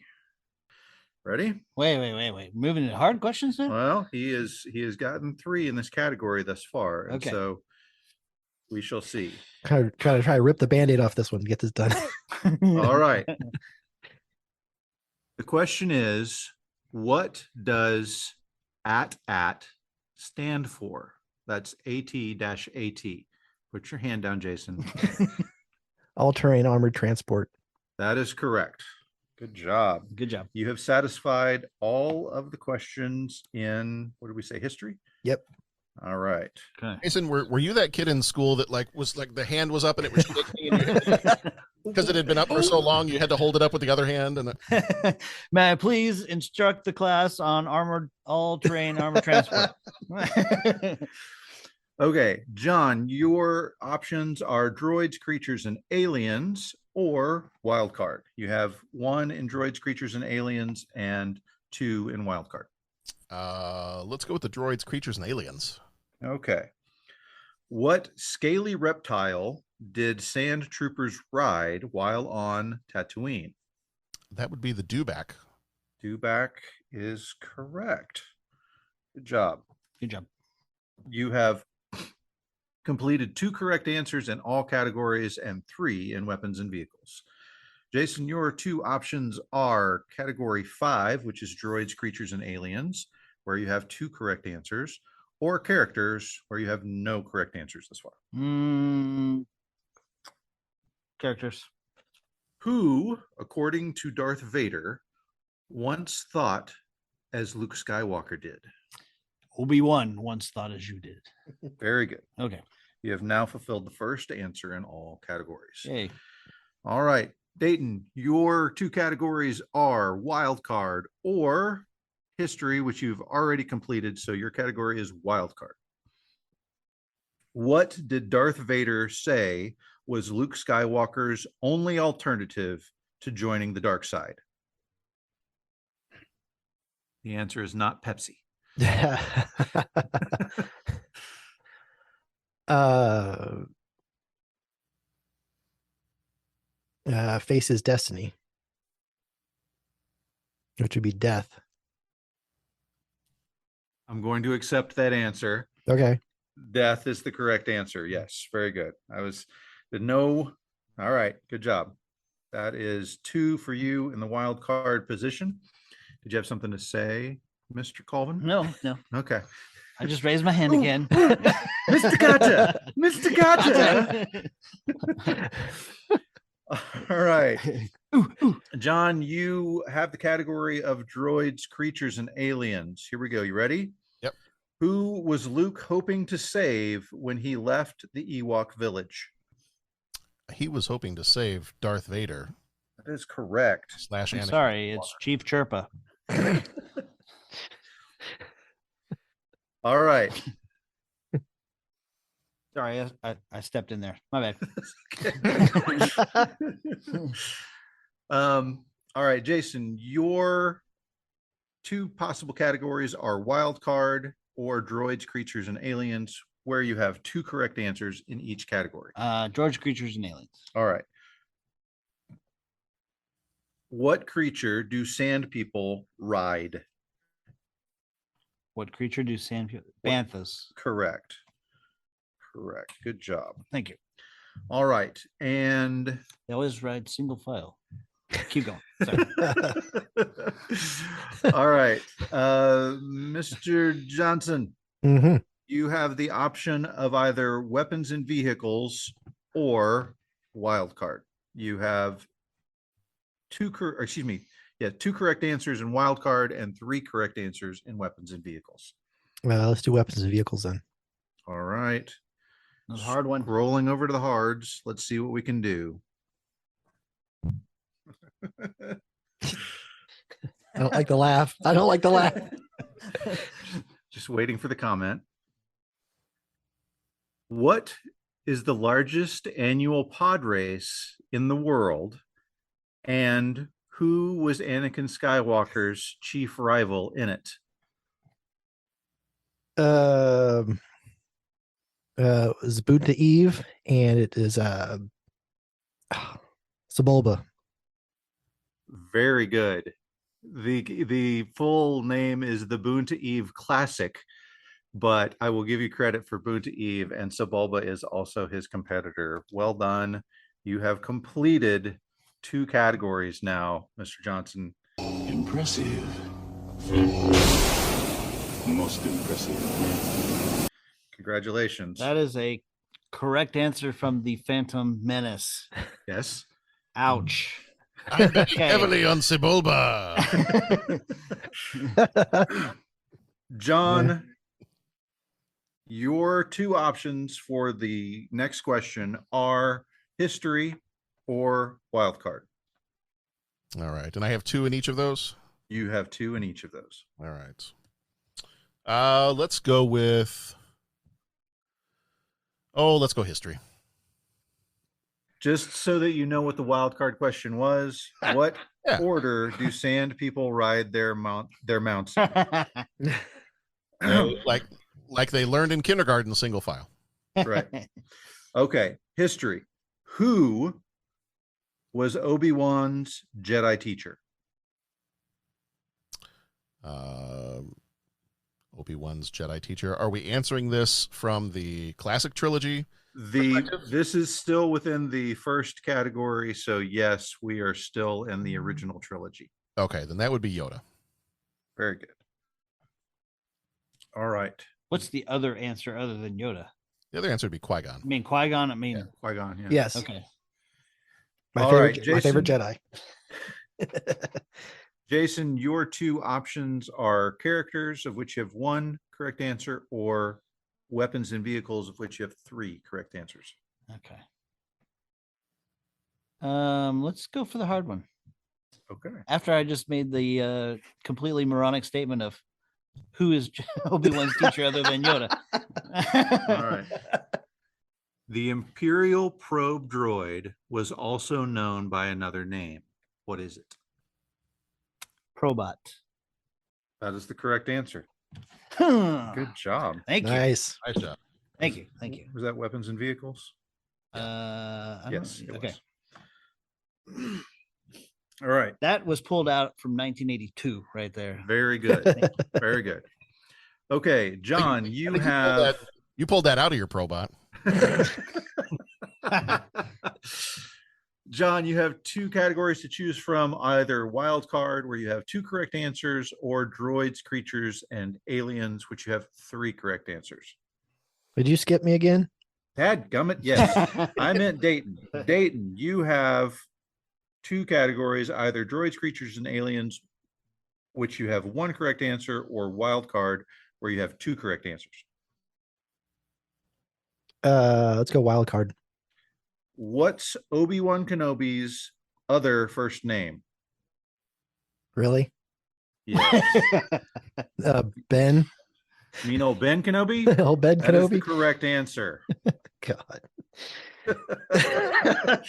Ready? Wait. Moving to hard questions now? Well, he has gotten three in this category thus far. And Okay. so we shall see. Try to rip the band-aid off this one to get this done. All right. The question is, what does AT stand for? That's AT-AT. Put your hand down, Jason. All-terrain armored transport. That is correct. Good job. Good job. You have satisfied all of the questions in, what did we say, history? Yep. All right. Okay. Jason, were you that kid in school that was the hand was up and it was shaking because it had been up for so long you had to hold it up with the other hand? And May I please instruct the class on all-terrain armored transport? Okay, John, your options are droids, creatures, and aliens, or wild card. You have one in droids, creatures, and aliens, and two in wild card. Let's go with the droids, creatures, and aliens. Okay. What scaly reptile did sand troopers ride while on Tatooine? That would be the dewback. Dewback is correct. Good job. Good job. You have completed two correct answers in all categories and three in weapons and vehicles. Jason, your two options are category 5, which is droids, creatures, and aliens, where you have two correct answers, or characters, where you have no correct answers thus far. Characters. Who, according to Darth Vader, once thought as Luke Skywalker did? Obi-Wan once thought as you did. Very good. Okay. You have now fulfilled the first answer in all categories. Yay. All right, Dayton, your two categories are wild card or history, which you've already completed. So your category is wild card. What did Darth Vader say was Luke Skywalker's only alternative to joining the dark side? The answer is not Pepsi. Face his destiny, which would be death. I'm going to accept that answer. Okay. Death is the correct answer. Yes, very good. Didn't know. All right, good job. That is 2 for you in the wild card position. Did you have something to say, Mr. Colvin? No. Okay. I just raised my hand again. Mr. Gotcha. Mr. Gotcha. All right. John, you have the category of droids, creatures, and aliens. Here we go. You ready? Yep. Who was Luke hoping to save when he left the Ewok village? He was hoping to save Darth Vader. That is correct. / I'm Anakin sorry, Skywalker. it's Chief Chirpa. All right. Sorry, I stepped in there. My bad. All right, Jason, your 2 possible categories are wild card or droids, creatures, and aliens, where you have 2 correct answers in each category. George, creatures, and aliens. All right. What creature do sand people ride? What creature do sand people? Banthas. Correct. Good job. Thank you. All right. And They always ride single file. Keep going. Sorry. all right. Mr. Johnson, hmm you have the option of either weapons and vehicles or wild card. You have 2 correct answers in wild card and 3 correct answers in weapons and vehicles. Let's do weapons and vehicles then. All right. That's a hard one. Rolling over to the hards. Let's see what we can do. I don't like the laugh. I don't like the laugh. Just waiting for the comment. What is the largest annual pod race in the world? And who was Anakin Skywalker's chief rival in it? It was Boot to Eve, and it is Sebulba. Very good. The full name is the Boon to Eve Classic, but I will give you credit for Boon to Eve, and Sebulba is also his competitor. Well done. You have completed 2 categories now, Mr. Johnson. Impressive. Most impressive. Congratulations. That is a correct answer from the Phantom Menace. Yes. Ouch. I'm betting Okay. heavily on Sebulba. John, your 2 options for the next question are history or wild card. All right. And I have 2 in each of those? You have 2 in each of those. All right. Let's go with... let's go history. Just so that you know what the wild card question was, what Yeah. order do sand people ride their mounts in? Like they learned in kindergarten, single file. Right. Okay. History. Who was Obi-Wan's Jedi teacher? Obi-Wan's Jedi teacher. Are we answering this from the classic trilogy? This is still within the first category, so yes, we are still in the original trilogy. Okay, then that would be Yoda. Very good. All right. What's the other answer other than Yoda? The other answer would be Qui-Gon. I mean, Qui-Gon. I mean, Yeah, Qui-Gon. Yeah. Yes. okay. My All favorite, right, my favorite Jason. Jedi. Jason, your 2 options are characters, of which you have 1 correct answer, or weapons and vehicles, of which you have 3 correct answers. Okay. Let's go for the hard one. Okay. After I just made the completely moronic statement of who is Obi-Wan's teacher other than Yoda. All right. The Imperial probe droid was also known by another name. What is it? Probot. That is the correct answer. Good. Good job. Thank you. Nice. Nice job. Thank you. Thank you. Was that weapons and vehicles? I don't Yes. know. It Okay. was. All right. That was pulled out from 1982 right there. Very good. Very good. Okay, John, I you think have. you pulled that out of your probot. John, you have two categories to choose from, either wild card, where you have two correct answers, or droids, creatures, and aliens, which you have three correct answers. Did you skip me again? Dadgummit, yes. I meant Dayton. Dayton, you have two categories, either droids, creatures, and aliens, which you have one correct answer, or wild card, where you have two correct answers. Let's go wild card. What's Obi-Wan Kenobi's other first name? Really? Yes. Ben. You mean old Ben Kenobi? Old Ben That is the Kenobi. correct answer. God. That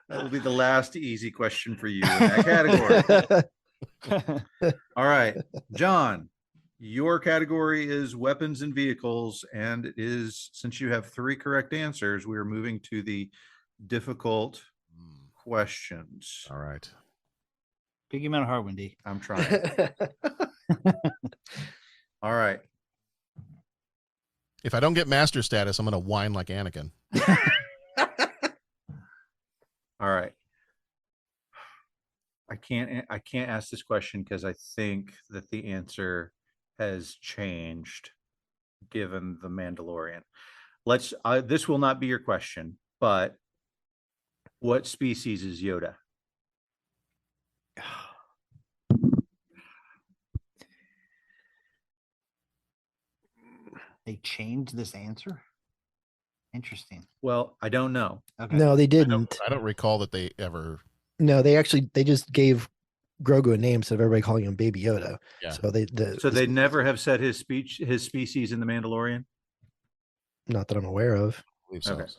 will be the last easy question for you in that category. All right, John, your category is weapons and vehicles, and it is, since you have three correct answers, we are moving to the difficult questions. All right. Big amount of hard, Wendy. I'm trying. All right. If I don't get master status, I'm going to whine like Anakin. All right. I can't ask this question because I think that the answer has changed given the Mandalorian. This will not be your question, but what species is Yoda? They changed this answer. Interesting. Well, I don't know. Okay. No, they didn't. I don't recall that they ever. No, they just gave Grogu a name instead of everybody calling him Baby Yoda. Yeah. So they never have said his species in the Mandalorian. Not that I'm aware of. I believe so. Okay.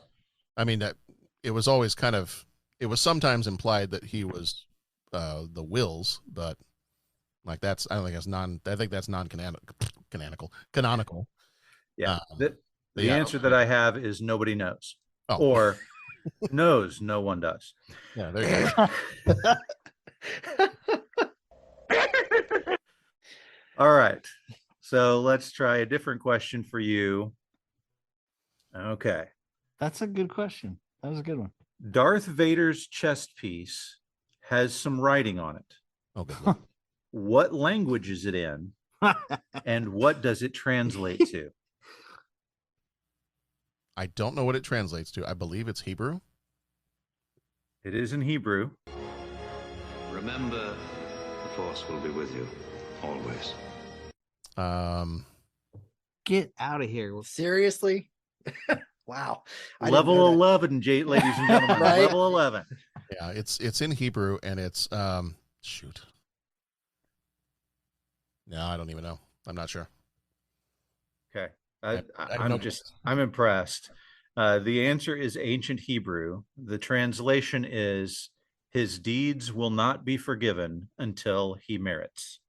I mean, that it was always kind of. It was sometimes implied that he was the Wills, but like that's. I don't think that's I think that's canonical. Yeah. The yeah. answer that I have is nobody knows, or knows no one does. Yeah, there you go. All right. So let's try a different question for you. Okay. That's a good question. That was a good one. Darth Vader's chest piece has some writing on it. Oh, good Lord. What language is it in? And what does it translate to? I don't know what it translates to. I believe it's Hebrew. It is in Hebrew. Remember, the Force will be with you always. Get out of here. Seriously? Wow. Level 11, ladies and gentlemen. Right? Level 11. Yeah, it's in Hebrew, and it's shoot. No, I don't even know. I'm not sure. Okay. I'm impressed. The answer is ancient Hebrew. The translation is, his deeds will not be forgiven until he merits.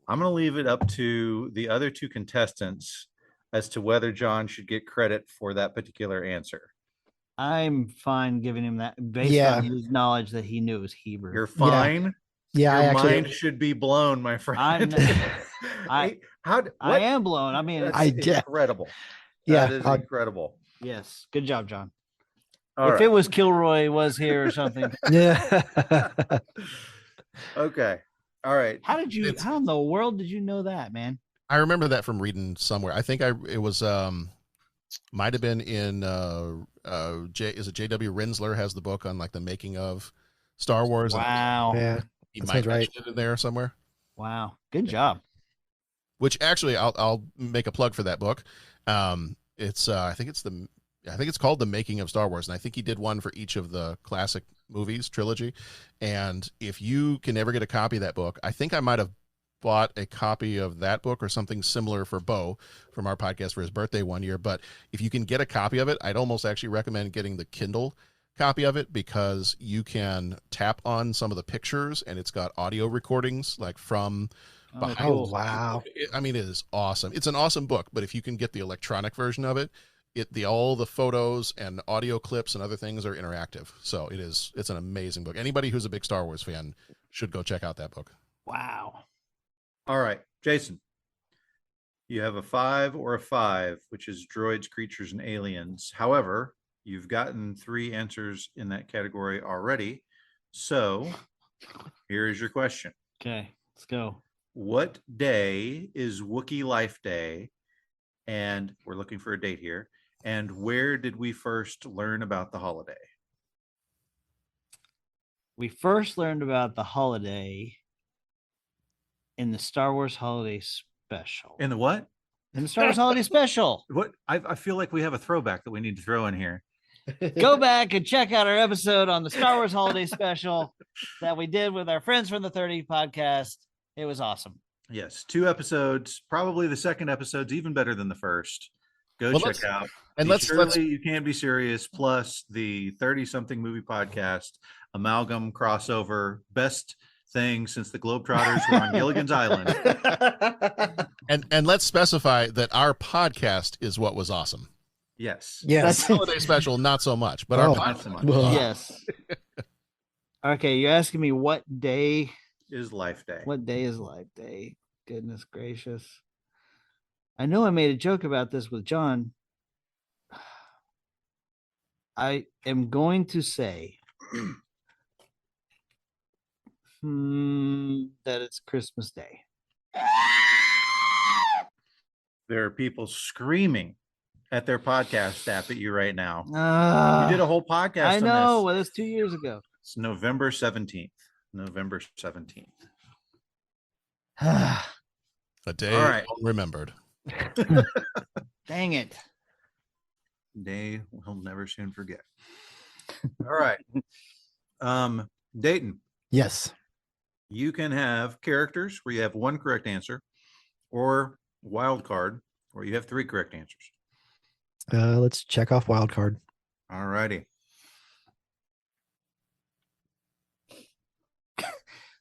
I'm going to leave it up to the other two contestants as to whether John should get credit for that particular answer. I'm fine giving him that based on his knowledge that he knew it was Hebrew. You're fine. Yeah, Your mind should be blown, my friend. I am blown. I mean, it's incredible. Yeah, that is incredible. Yes, good job, John. All if right. it was Kilroy was here or something. Yeah. Okay. All right. How in the world did you know that, man? I remember that from reading somewhere. I think it was might have been in is it J.W. Rinsler has the book on like the making of Star Wars. Wow. Yeah. He might mention it in there somewhere. Wow. Good job. Which actually I'll make a plug for that book. It's I think it's called The Making of Star Wars, and I think he did one for each of the classic movies trilogy. And if you can ever get a copy of that book, I think I might have bought a copy of that book or something similar for Bo from our podcast for his birthday one year. But if you can get a copy of it, I'd almost actually recommend getting the Kindle copy of it, because you can tap on some of the pictures and it's got audio recordings like from behind. Oh, wow. I mean, it is awesome. It's an awesome book, but if you can get the electronic version of it, all the photos and audio clips and other things are interactive. So it's an amazing book. Anybody who's a big Star Wars fan should go check out that book. Wow. All right, Jason. You have a 5 or a 5, which is droids, creatures, and aliens. However, you've gotten 3 answers in that category already. So here is your question. Okay, let's go. What day is Wookiee Life Day? And we're looking for a date here. And where did we first learn about the holiday? We first learned about the holiday in the Star Wars Holiday Special. In the what? In the Star Wars Holiday Special. What? I feel like we have a throwback that we need to throw in here. Go back and check out our episode on the Star Wars Holiday Special that we did with our friends from the 30 podcast. It was awesome. Yes, 2 episodes. Probably the second episode's even better than the first. Go Well, check out. And let's You Can Be Serious plus the 30-something movie podcast amalgam crossover best thing since the Globetrotters were on Gilligan's Island. And let's specify that our podcast is what was awesome. Yes. Yes. Holiday special, not so much, but Oh, our Not so much. Well, Yes. Okay, you're asking me what day? Is Life Day. What day is Life Day? Goodness gracious. I know I made a joke about this with John. I am going to say that it's Christmas Day. There are people screaming at their podcast app at you right now. You You did a whole podcast I on know. this. Well, that's 2 years ago. It's November 17th. November 17th. A day All right. remembered. Dang it. Day we'll never soon forget. All right. Dayton, yes. you can have characters where you have 1 correct answer, or wild card where you have 3 correct answers. Let's check off wild card. All righty.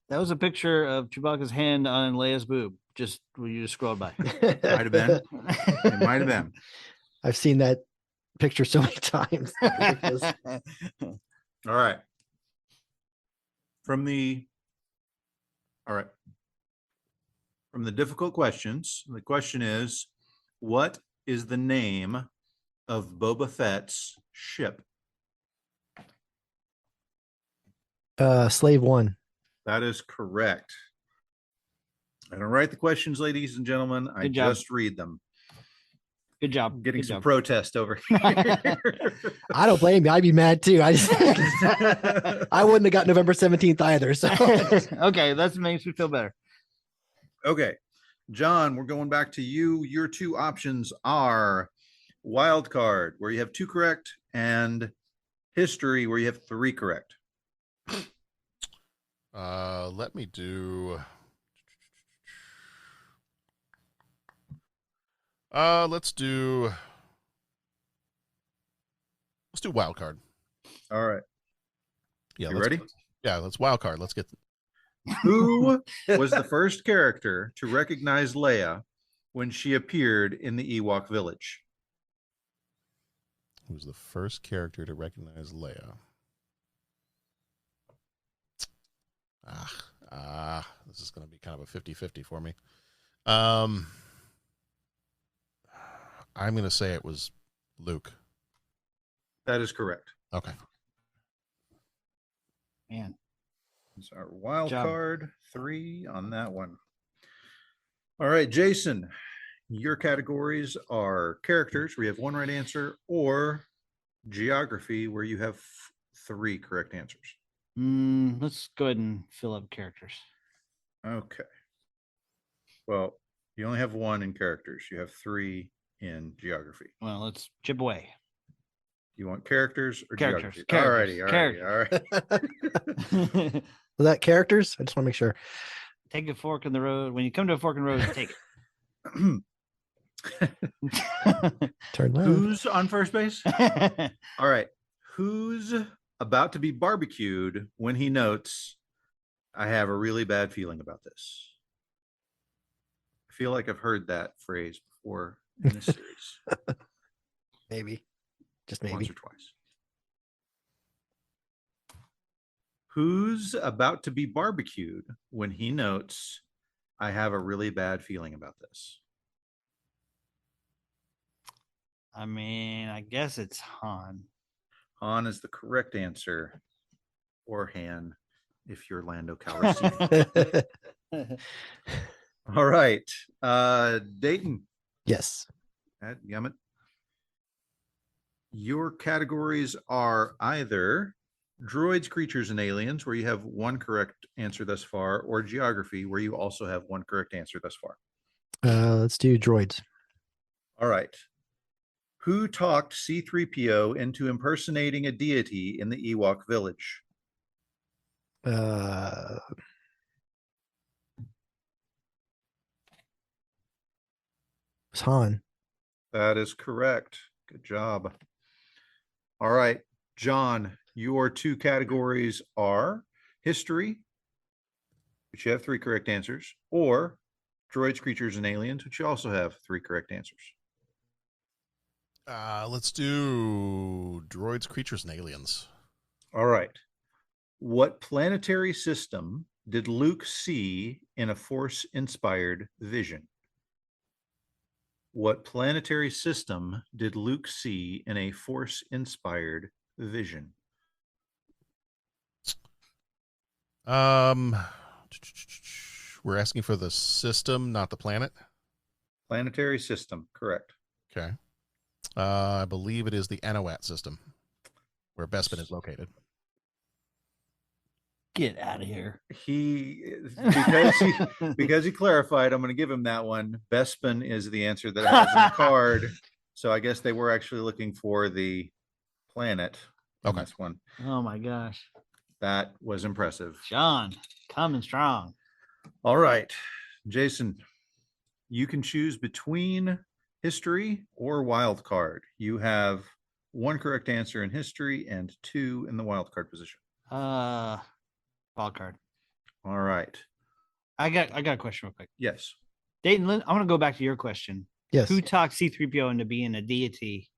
That was a picture of Chewbacca's hand on Leia's boob. Just when you just scrolled by. Might have been. It might have been. I've seen that picture so many times. All right. From the difficult questions, the question is, what is the name of Boba Fett's ship? Slave 1. That is correct. I don't write the questions, ladies and gentlemen. I Good job. just read them. Good job. Getting Good some job. protest over here. I don't blame you. I'd be mad too. I just I wouldn't have got November 17th either. So Okay, that makes me feel better. Okay, John, we're going back to you. Your 2 options are wild card, where you have 2 correct, and history, where you have 3 correct. Let me do. Let's do wild card. All right. Yeah, You ready? Yeah, let's wild card. Let's get. Who was the first character to recognize Leia when she appeared in the Ewok village? Who's the first character to recognize Leia? This is going to be kind of a 50-50 for me. I'm going to say it was Luke. That is correct. Okay. Man. It's our wild Job. card 3 on that one. All right, Jason, your categories are characters, where you have 1 right answer, or geography, where you have 3 correct answers. Let's go ahead and fill up characters. Okay. Well, you only have 1 in characters. You have 3 in geography. Well, let's chip away. You want characters or Characters, geography? characters, All right. was that characters? I just want to make sure. Take a fork in the road. When you come to a fork in the road, take it. Turn left. Who's on first base? All right. Who's about to be barbecued when he notes, I have a really bad feeling about this? I feel like I've heard that phrase before in this series. Maybe. Just Once maybe. or twice. Who's about to be barbecued when he notes, I have a really bad feeling about this? I mean, I guess it's Han. Han is the correct answer. Or Han, if you're Lando Calrissian. All right. Dayton. Yes. Gummit. Your categories are either droids, creatures, and aliens, where you have one correct answer thus far, or geography, where you also have one correct answer thus far. Let's do droids. All right. Who talked C-3PO into impersonating a deity in the Ewok village? It's Han. That is correct. Good job. All right, John, your two categories are history, which you have three correct answers, or droids, creatures, and aliens, which you also have three correct answers. Let's do droids, creatures, and aliens. All right. What planetary system did Luke see in a Force-inspired vision? What planetary system did Luke see in a Force-inspired vision? We're asking for the system, not the planet. Planetary system, correct. Okay. I believe it is the Anowat system, where Bespin is located. Get out of here. Because he clarified, I'm going to give him that one. Bespin is the answer that has in the card. So I guess they were actually looking for the planet on Okay. this one. Oh my gosh. That was impressive. John, coming strong. All right, Jason, you can choose between history or wild card. You have one correct answer in history and two in the wild card position. Wild card. All right. I got a question real quick. Yes. Dayton, I'm going to go back to your question. Yes. Who talked C-3PO into being a deity?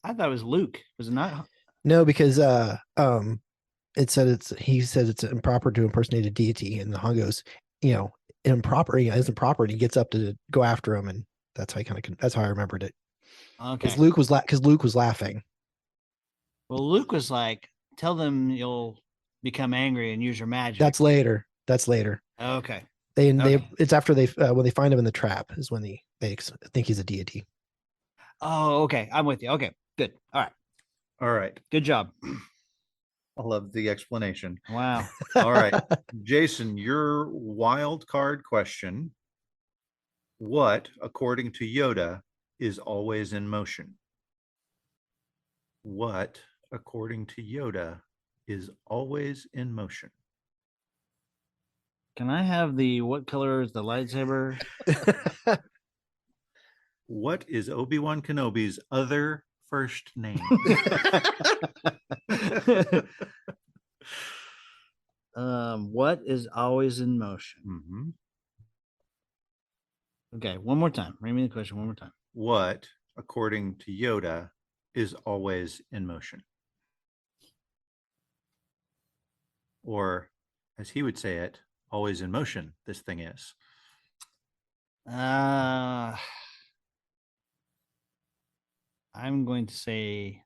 I thought it was Luke. Was it not? No, because he said it's improper to impersonate a deity, and Han goes, improper. Isn't proper, and he gets up to go after him, and that's how I remembered it. Okay. Because Luke was laughing. Well, Luke was like, "Tell them you'll become angry and use your magic." That's later. Okay. It's after they when they find him in the trap is when they think he's a deity. Oh, okay. I'm with you. Okay, good. All right. Good job. I love the explanation. Wow. All right. Jason, your wild card question. What, according to Yoda, is always in motion? What, according to Yoda, is always in motion? Can I have what color is the lightsaber? What is Obi-Wan Kenobi's other first name? What is always in motion? Mm-hmm. Okay, one more time. Read me the question one more time. What, according to Yoda, is always in motion? Or, as he would say it, always in motion, this thing is. I'm going to say,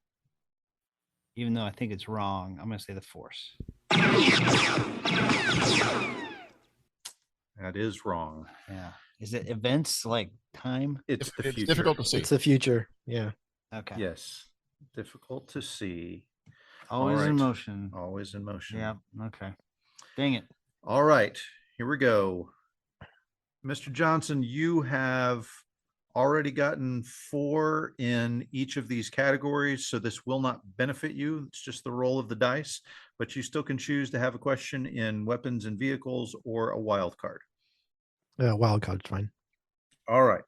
even though I think it's wrong, I'm going to say the Force. That is wrong. Yeah. Is it events like time? It's the future. Difficult to see. It's the future. Yeah. Okay. Yes. Difficult to see. Always in right. motion. Always in motion. Yeah. Okay. Dang it. All right. Here we go. Mr. Johnson, you have already gotten 4 in each of these categories, so this will not benefit you. It's just the roll of the dice, but you still can choose to have a question in weapons and vehicles or a wild card. Wild card's fine. All right.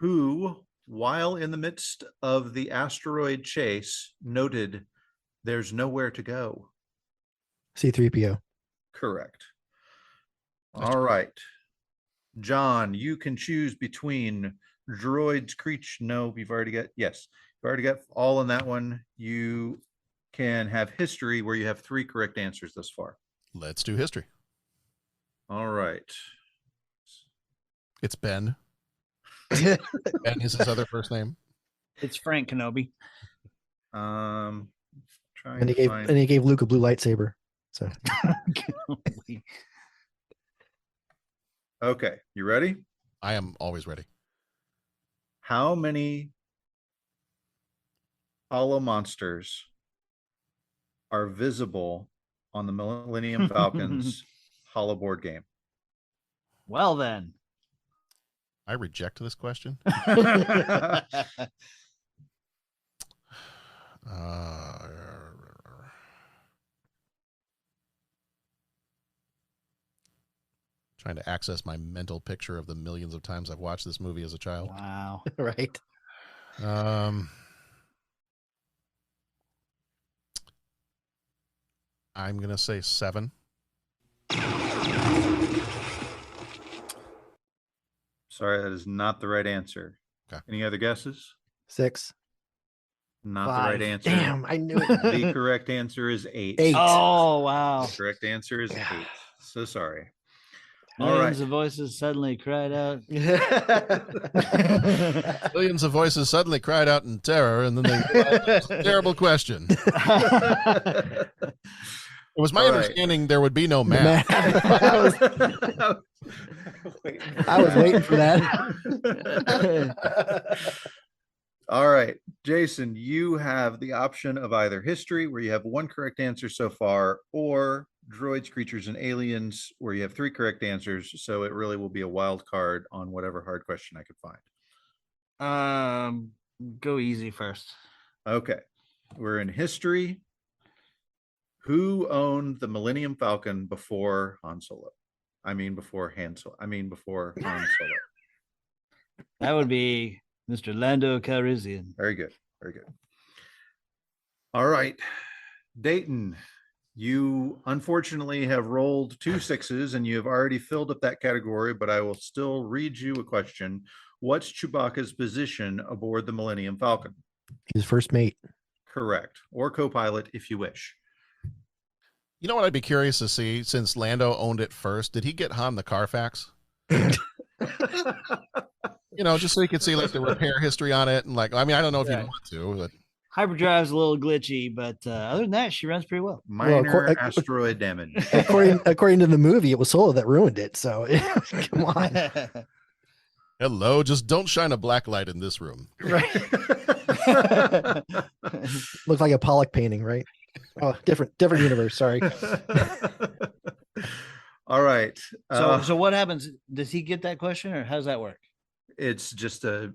Who, while in the midst of the asteroid chase, noted there's nowhere to go? C-3PO. Correct. All right. John, you can choose between droids, creature. No, you've already got, yes, you've already got all in that one. You can have history where you have 3 correct answers thus far. Let's do history. All right. It's Ben. And is his other first name? It's Frank Kenobi. Trying And he to gave find. and he gave Luke a blue lightsaber. So Okay, you ready? I am always ready. How many hollow monsters are visible on the Millennium Falcon's hollow board game? Well then. I reject this question. Trying to access my mental picture of the millions of times I've watched this movie as a child. Wow. right. I'm gonna say 7. Sorry, that is not the right answer. Okay. Any other guesses? 6. Not 5. the right answer. Damn, I knew The it. correct answer is 8. 8. Oh wow. The correct answer is 8. So sorry. All Millions right. of voices suddenly cried out. Millions of voices suddenly cried out in terror, and then they realized it was a terrible question. It was my All right. understanding there would be no math. I was waiting for that. All right, Jason, you have the option of either history, where you have 1 correct answer so far, or droids, creatures, and aliens, where you have 3 correct answers. So it really will be a wild card on whatever hard question I could find. Go easy first. Okay, we're in history. Who owned the Millennium Falcon before Han Solo? Before Han Solo. Before Han Solo. That would be Mr. Lando Calrissian. Very good. Very good. All right. Dayton, you unfortunately have rolled 2 6s and you have already filled up that category, but I will still read you a question. What's Chewbacca's position aboard the Millennium Falcon? His first mate. Correct. Or co-pilot if you wish. You know what I'd be curious to see, since Lando owned it first, did he get Han the Carfax? Just so you could see like the repair history on it, and I don't know if you want to, but Hyperdrive's a little glitchy, but other than that, she runs pretty well. Minor asteroid damage. According to the movie, it was Solo that ruined it. So come on. Hello, just don't shine a black light in this room. Right. Looks like a Pollock painting, right? Oh, different universe. Sorry. All right. So what happens? Does he get that question, or how does that work? It's just for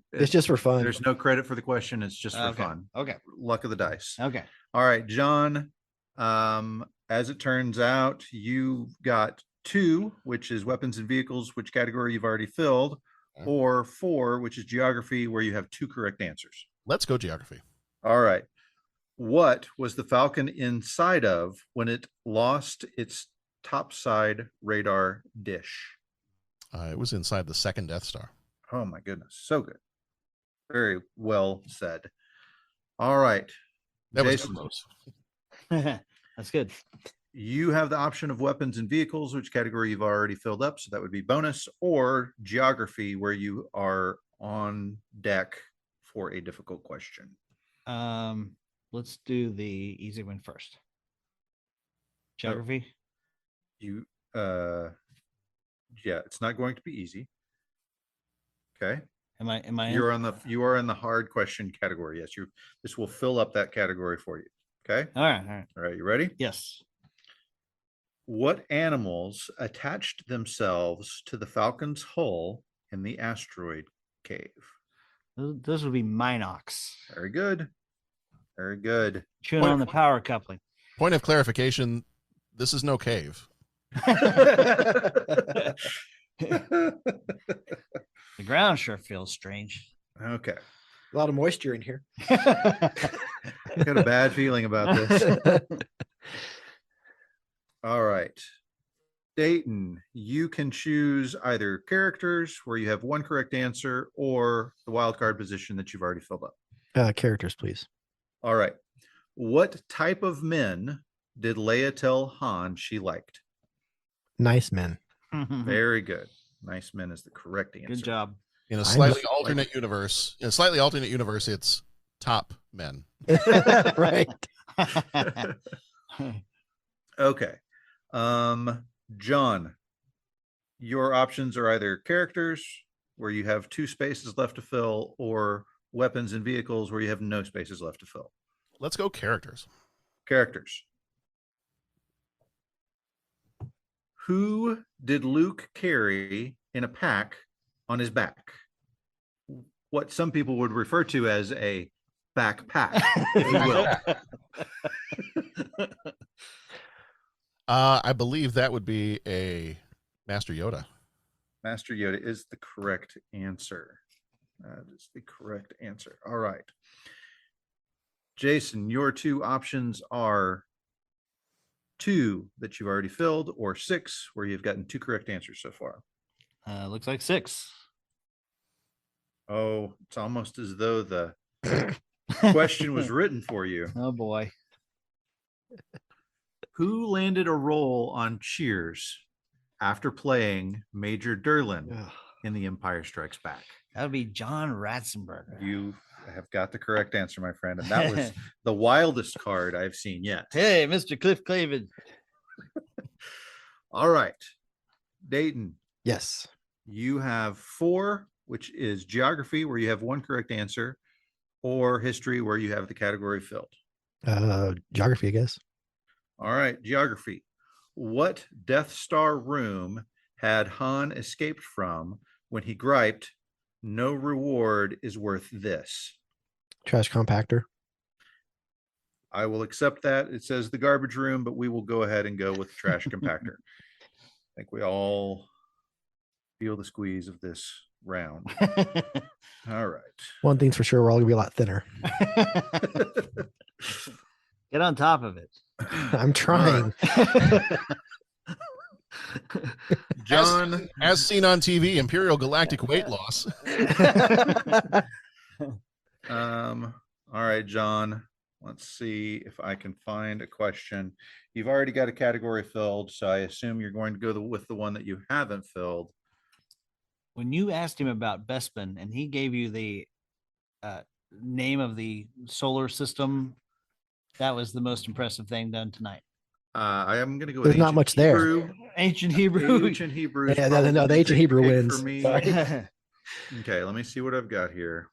fun. There's no credit for the question. It's just for fun. Okay. Luck of the dice. Okay. All right, John. As it turns out, you got 2, which is weapons and vehicles, which category you've already filled, or 4, which is geography, where you have 2 correct answers. Let's go geography. All right. What was the Falcon inside of when it lost its topside radar dish? It was inside the second Death Star. Oh my goodness. So good. Very well said. All right. That was Jason, close. That's good. you have the option of weapons and vehicles, which category you've already filled up. So that would be bonus, or geography, where you are on deck for a difficult question. Let's do the easy one first. Geography. Yeah, it's not going to be easy. Okay. Am I You are in the hard question category. Yes, this will fill up that category for you. Okay. All right. All right. You ready? Yes. What animals attached themselves to the Falcon's hull in the asteroid cave? Those would be Minox. Very good. Very good. Chewing on the power coupling. Point of clarification, this is no cave. The ground sure feels strange. Okay. A lot of moisture in here. I got a bad feeling about this. All right. Dayton, you can choose either characters, where you have 1 correct answer, or the wild card position that you've already filled up. Characters, please. All right. What type of men did Leia tell Han she liked? Nice men. Very good. Nice men is the correct answer. Good job. In a I'm slightly just alternate universe, it's top men. right. Okay. John, your options are either characters where you have 2 spaces left to fill, or weapons and vehicles where you have no spaces left to fill. Let's go characters. Characters. Who did Luke carry in a pack on his back? What some people would refer to as a backpack, if you will. I believe that would be a Master Yoda. Master Yoda is the correct answer. That is the correct answer. All right. Jason, your 2 options are 2 that you've already filled, or 6 where you've gotten 2 correct answers so far. Looks like 6. Oh, it's almost as though the question was written for you. Oh boy. Who landed a role on Cheers after playing Major Derlin in The Empire Strikes Back? That would be John Ratzenberger. You have got the correct answer, my friend. And that was the wildest card I've seen yet. Hey, Mr. Cliff Clavin. All right. Dayton, Yes. you have 4, which is geography, where you have 1 correct answer, or history, where you have the category filled. Geography, I guess. All right. Geography. What Death Star room had Han escaped from when he griped, "No reward is worth this"? Trash compactor. I will accept that. It says the garbage room, but we will go ahead and go with trash compactor. I think we all feel the squeeze of this round. All right. One thing's for sure, we're all gonna be a lot thinner. Get on top of it. I'm trying. John, As seen on TV, Imperial Galactic weight loss. all right, John. Let's see if I can find a question. You've already got a category filled, so I assume you're going to go with the one that you haven't filled. When you asked him about Bespin and he gave you the name of the solar system, that was the most impressive thing done tonight. I am going to go with There's not much there. Hebrew. Ancient Hebrew. Ancient Hebrew. is Yeah, probably no, the the ancient big Hebrew pick wins. for me. Sorry. Okay, let me see what I've got here.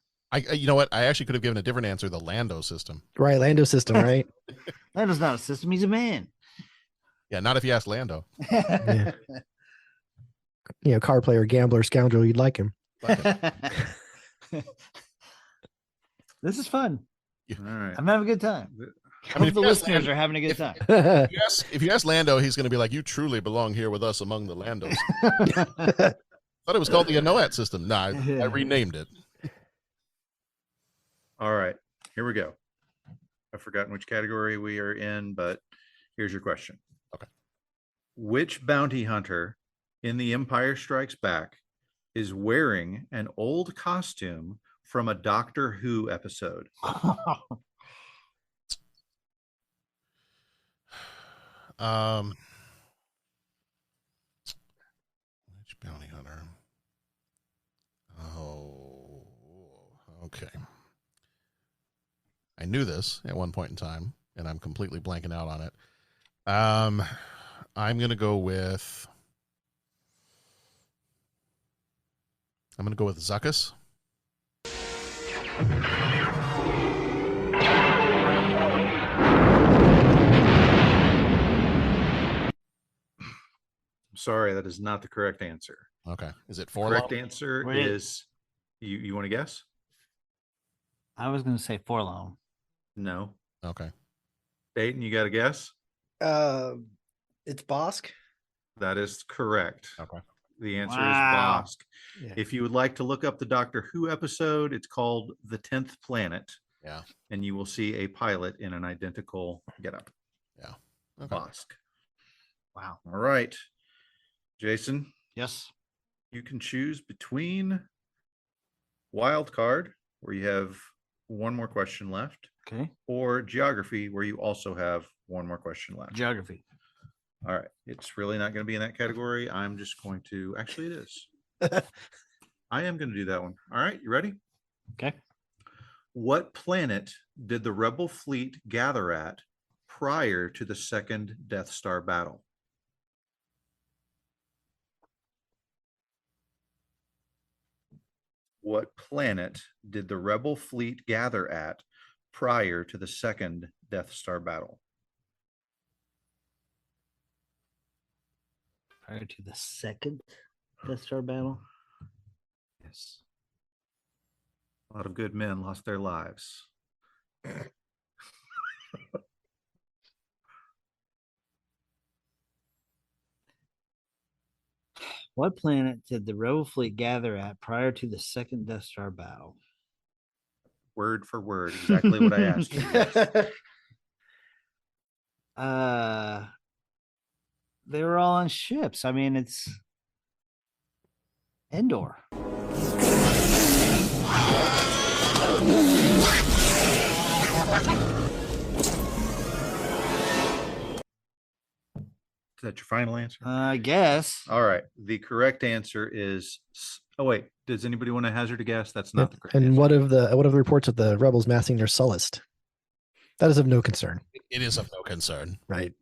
You know what? I actually could have given a different answer. The Lando system. Right, Lando system, right? That is not a system. He's a man. Yeah, not if you ask Lando. Yeah. You know, card player, gambler, scoundrel, you'd like him. This is fun. All right. I'm having a good time. I mean, Hope the listeners are having a good time. If you ask Lando, he's going to be like, "You truly belong here with us among the Landos." Thought it was called the Anoat system. No, I renamed it. All right, here we go. I've forgotten which category we are in, but here's your question. Okay. Which bounty hunter in The Empire Strikes Back is wearing an old costume from a Doctor Who episode? Which bounty hunter? Oh, okay. I knew this at one point in time, and I'm completely blanking out on it. I'm gonna go with Zuckus. I'm sorry, that is not the correct answer. Okay, is it Correct Forlong? answer Wait. is, you want to guess? I was going to say Forlong. No. Okay, Dayton, you got a guess? It's Bosk. That is correct. okay. The answer Wow. is Bosk. Yeah. If you would like to look up the Doctor Who episode, it's called The 10th Planet. Yeah. And you will see a pilot in an identical getup. Yeah. Okay. Bosk. Wow. All right. Jason, Yes. you can choose between wild card, where you have one more question left, Okay. or geography, where you also have one more question left. Geography. All right. It's really not going to be in that category. I'm just going to, actually, it is. I am going to do that one. All right, you ready? Okay. What planet did the Rebel fleet gather at prior to the second Death Star battle? What planet did the Rebel fleet gather at prior to the second Death Star battle? Prior to the second Death Star battle. Yes. A lot of good men lost their lives. What planet did the Rebel fleet gather at prior to the second Death Star battle? Word for word, exactly what I asked you. Yes. They were all on ships. I mean, it's Endor. Is that your final answer? I guess. All right. The correct answer is. Oh wait, does anybody want to hazard a guess? That's not the correct And answer. what of the reports of the rebels massing their Sullust? That is of no concern. It is of no concern. Right.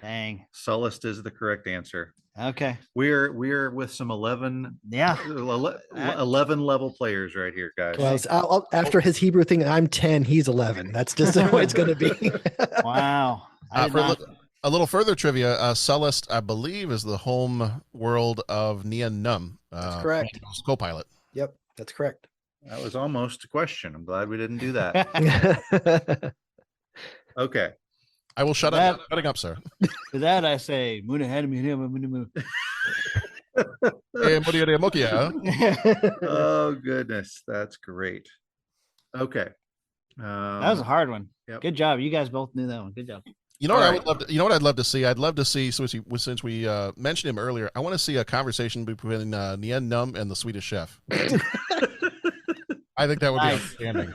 Dang. Sullust is the correct answer. Okay. We're with some 11 Yeah. 11 level players right here, guys. Well, after his Hebrew thing, I'm 10, he's 11. That's just the way it's going to be. Wow. I did not- A little further trivia, Sullust, I believe, is the home world of Nien Nunb. That's correct. Co-pilot. Yep, that's correct. That was almost a question. I'm glad we didn't do that. Okay. I will shut up. Shutting up, sir. To that I say, Muna had me. Oh goodness, that's great. Okay. That was a hard one. Yep. Good job. You guys both knew that one. Good job. You know All what I right. would love to, you know what I'd love to see? I'd love to see, since we mentioned him earlier, I want to see a conversation between Nien Nunb and the Swedish Chef. I think that would be outstanding.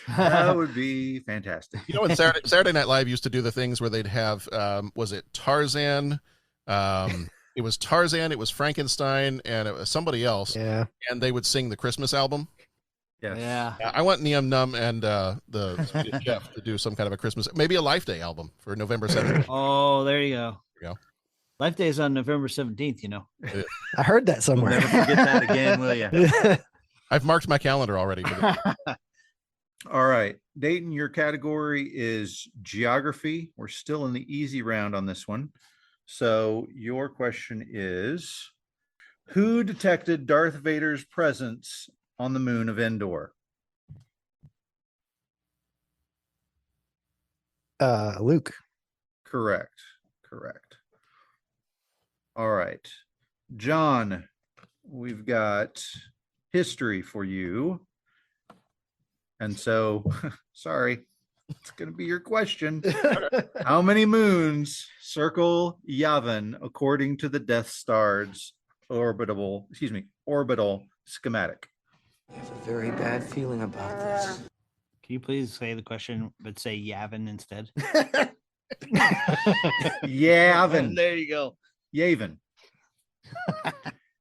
That would be fantastic. You know, when Saturday Night Live used to do the things where they'd have, was it Tarzan? It was Tarzan, it was Frankenstein, and it was somebody else. Yeah. And they would sing the Christmas album. Yes. Yeah. I want Nien Nunb and the Swedish Chef to do some kind of a Christmas, maybe a Life Day album for November 7th. Oh, there you go. There you go. Life Day is on November 17th, you know. I heard that We'll somewhere. never forget that again, will you? I've marked my calendar already. All right. Dayton, your category is geography. We're still in the easy round on this one. So your question is, who detected Darth Vader's presence on the moon of Endor? Luke. Correct. All right. John, we've got history for you. And so, sorry, it's going to be your question. How many moons circle Yavin according to the Death Star's orbital schematic? I have a very bad feeling about this. Can you please say the question, but say Yavin instead? Yavin. There you go. Yavin.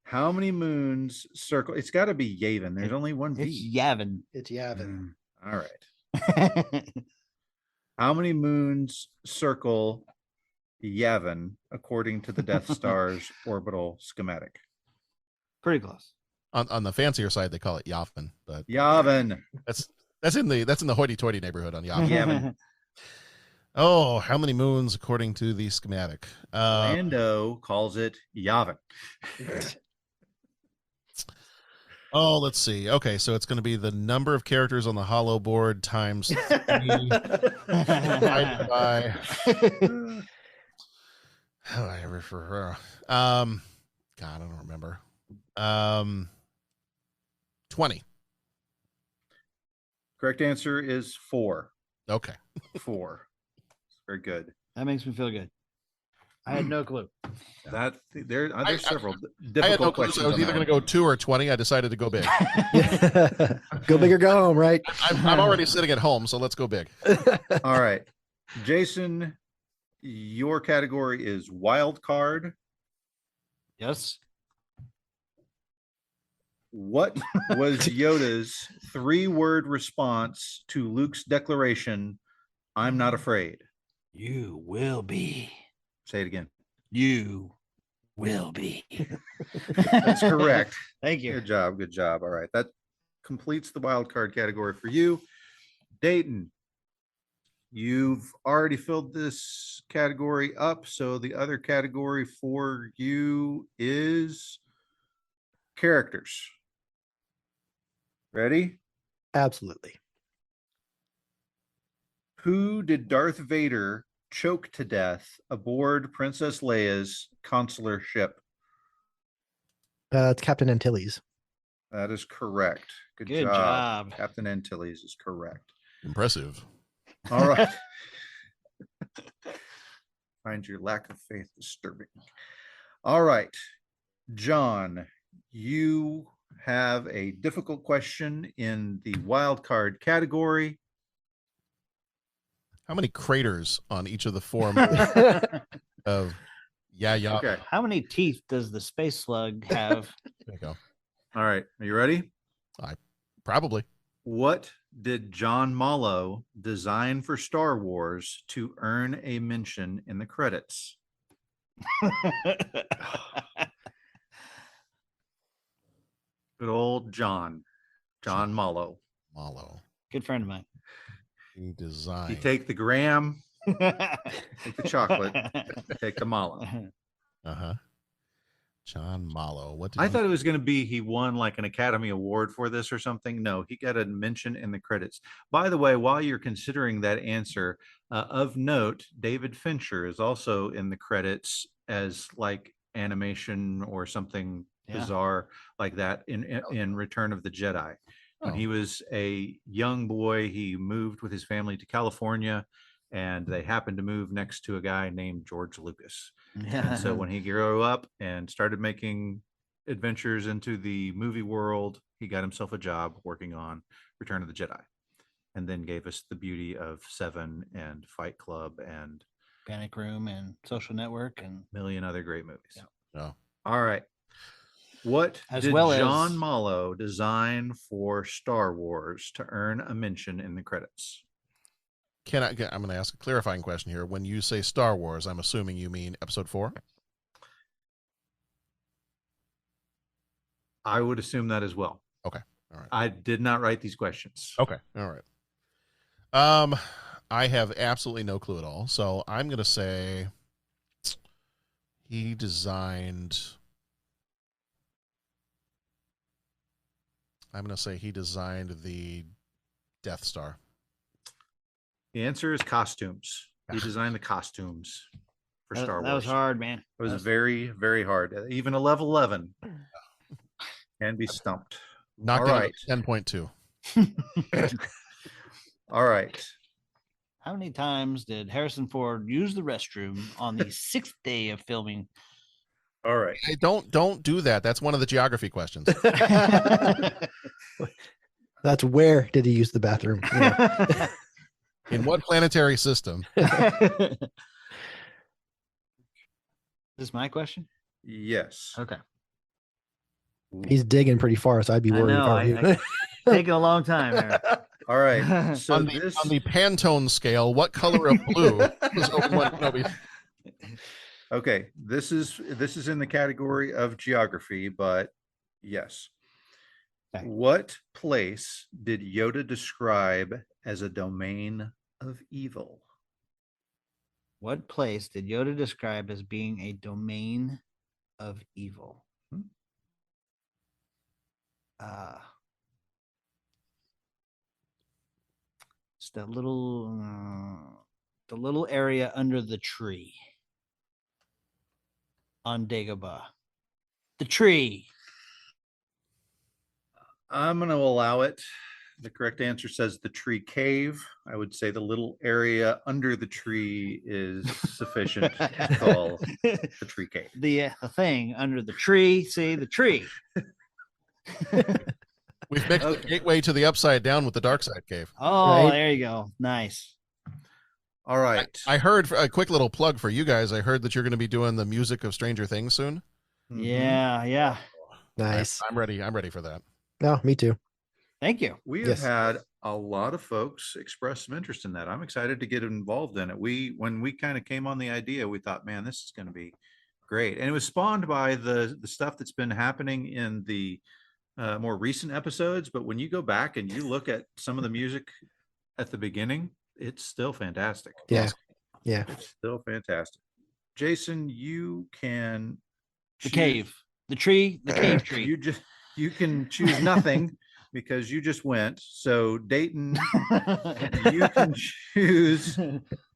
How many moons circle? It's got to be Yavin. There's only one It's V. Yavin. It's Yavin. All right. How many moons circle Yavin according to the Death Star's orbital schematic? Pretty close. On the fancier side, they call it Yavin, but Yavin. that's in the hoity-toity neighborhood on Yavin. Yavin. Oh, how many moons according to the schematic? Lando calls it Yavin. Oh, let's see. Okay, so it's going to be the number of characters on the hollow board times 3 divided by. How do I refer? God, I don't remember. 20. Correct answer is 4. Okay. 4. Very good. That makes me feel good. I had no clue. That there's several I had difficult no clue. questions. I was on either that going to one. go 2 or 20. I decided to go big. Go big or go home, right? I'm already sitting at home, so let's go big. All right, Jason, your category is wild card. Yes. What was Yoda's 3-word response to Luke's declaration, "I'm not afraid"? You will be. Say it again. You will be. That's correct. Thank you. Good job. Good job. All right. That completes the wild card category for you. Dayton, you've already filled this category up. So the other category for you is characters. Ready? Absolutely. Who did Darth Vader choke to death aboard Princess Leia's consular ship? It's Captain Antilles. That is correct. Good Good job. job. Captain Antilles is correct. Impressive. All right. Find your lack of faith disturbing. All right. John, you have a difficult question in the wild card category. How many craters on each of the 4 of yeah? Okay. How many teeth does the space slug have? There you go. All right. Are you ready? Probably. What did John Mallow design for Star Wars to earn a mention in the credits? Good old John Mallow. Good friend of mine. He designed. You take the graham, take the chocolate, take the mallow. Uh-huh. John Mallow. What did I he- thought it was going to be he won like an Academy Award for this or something. No, he got a mention in the credits. By the way, while you're considering that answer, of note, David Fincher is also in the credits as like animation or something bizarre like that in Return of the Jedi. When he was a young boy, he moved with his family to California, and they happened to move next to a guy named George Lucas. And so when he grew up and started making adventures into the movie world, he got himself a job working on Return of the Jedi, and then gave us the beauty of Seven and Fight Club and Panic Room and Social Network and a million other great movies. Oh. All right. What As did well John as- Mallow design for Star Wars to earn a mention in the credits? I'm going to ask a clarifying question here. When you say Star Wars, I'm assuming you mean Episode 4? I would assume that as well. Okay. All right. I did not write these questions. Okay. All right. I have absolutely no clue at all. So I'm going to say he designed. I'm going to say he designed the Death Star. The answer is costumes. He designed the costumes for Star Wars. That was hard, man. It was very, very hard. Even a level 11 can be stumped. Knocked All out right. 10.2. All right. How many times did Harrison Ford use the restroom on the 6th day of filming? All right. Hey, don't do that. That's one of the geography questions. That's where did he use the bathroom? Yeah. In what planetary system? Is this my question? Yes. Okay. He's digging pretty far, so I'd be I worried know, if I were you. Taking a long time here. All right. So on the Pantone scale, what color of blue was Obi-Wan Kenobi? Okay, this is in the category of geography, but yes. Okay. What place did Yoda describe as a domain of evil? What place did Yoda describe as being a domain of evil? It's the little area under the tree on Dagobah. The tree. I'm going to allow it. The correct answer says the tree cave. I would say the little area under the tree is sufficient to call the tree cave. The thing under the tree. See, the tree. We've mixed the gateway to the upside down with the dark side cave. Oh, Right. there you go. Nice. All right. I heard a quick little plug for you guys. I heard that you're going to be doing the music of Stranger Things soon. Mhm. Yeah, yeah. Nice. I'm ready. I'm ready for that. No, me too. Thank you. We have Yes. had a lot of folks express some interest in that. I'm excited to get involved in it. When we kind of came on the idea, we thought, man, this is going to be great. And it was spawned by the stuff that's been happening in the more recent episodes. But when you go back and you look at some of the music at the beginning, it's still fantastic. Yeah. Yeah. It's still fantastic. Jason, you can The choose- cave, the tree, the cave tree. you can choose nothing because you just went. So Dayton, you can choose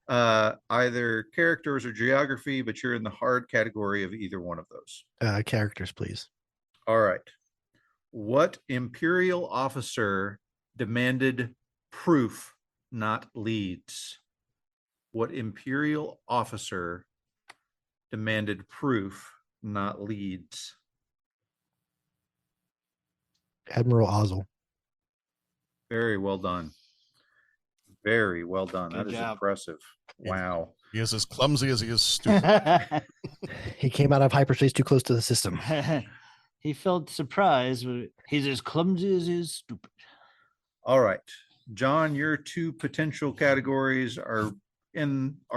either characters or geography, but you're in the hard category of either one of those. Characters, please. All right. What imperial officer demanded proof, not leads? What imperial officer demanded proof, not leads? Admiral Ozzel. Very well done. Very well done. Good That is job. impressive. Wow. He is as clumsy as he is stupid. He came out of hyperspace too close to the system. He felt surprised. But he's as clumsy as he's stupid. All right. John, your two potential categories are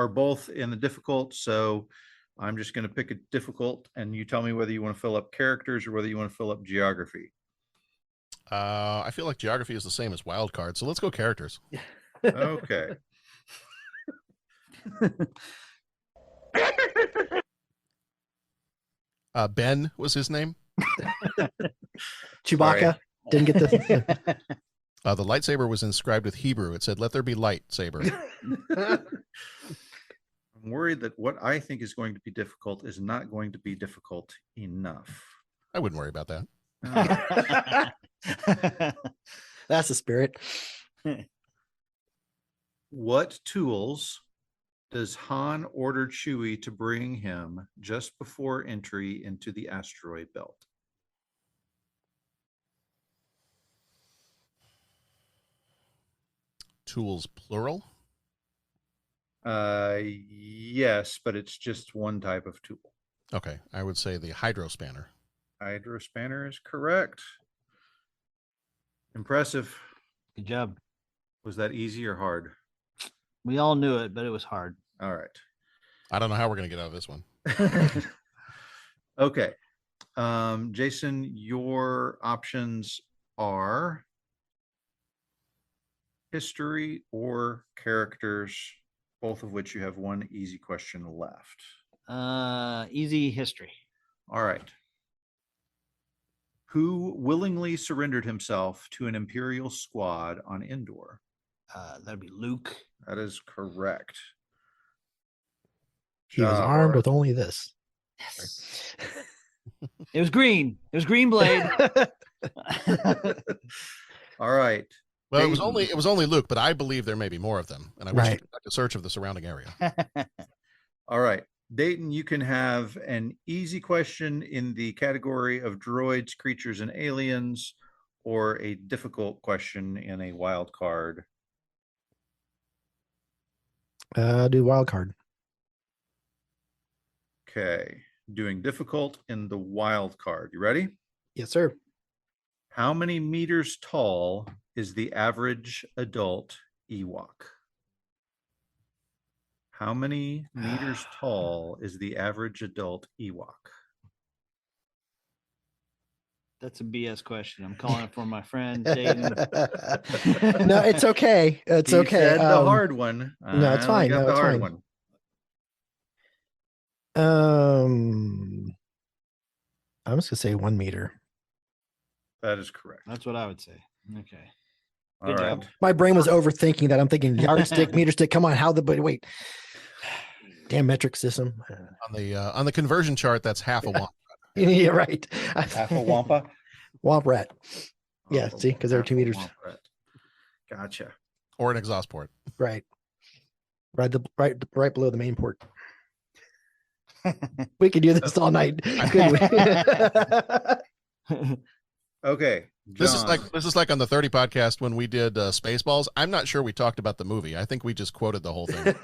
both in the difficult. So I'm just going to pick a difficult and you tell me whether you want to fill up characters or whether you want to fill up geography. I feel like geography is the same as wild card, so let's go characters. Okay. Ben was his name. Chewbacca Sorry. didn't get this. The lightsaber was inscribed with Hebrew. It said, "Let there be light saber." I'm worried that what I think is going to be difficult is not going to be difficult enough. I wouldn't worry about that. That's the spirit. What tools does Han order Chewie to bring him just before entry into the asteroid belt? Tools plural. Yes, but it's just one type of tool. Okay, I would say the hydro spanner. Hydro spanner is correct. Impressive. Good job. Was that easy or hard? We all knew it, but it was hard. All right. I don't know how we're going to get out of this one. Okay. Jason, your options are history or characters, both of which you have one easy question left. Easy history. All right. Who willingly surrendered himself to an Imperial squad on Endor? That'd be Luke. That is correct. He was Job, armed Laura. with only this. Yes. It was green. It was green blade. All right. Well, it Dayton. was only Luke, but I believe there may be more of them, and I wish to Right. conduct a search of the surrounding area. All right. Dayton, you can have an easy question in the category of droids, creatures, and aliens, or a difficult question in a wild card. Do wild card. Okay. Doing difficult in the wild card. You ready? Yes, sir. How many meters tall is the average adult Ewok? How many meters tall is the average adult Ewok? That's a BS question. I'm calling it for my friend Dayton. No, it's okay. It's He okay. said the hard one. no, it's I only fine. got No, the it's hard fine. one. I'm just gonna say 1 meter. That is correct. That's what I would say. Okay. All Good right. job. My brain was overthinking that. I'm thinking yardstick, meter stick. Come on, how the but wait. Damn metric system. On the conversion chart, that's half a womp. Yeah, right. Half a wampa. Womp rat. Yeah, Oh, see, 'cause they're half 2 a meters. womp rat. Gotcha. Or an exhaust port. Right. Right below the main port. We could do this all night. Couldn't we? Okay. This is John. like on the 30 podcast when we did Spaceballs. I'm not sure we talked about the movie. I think we just quoted the whole thing.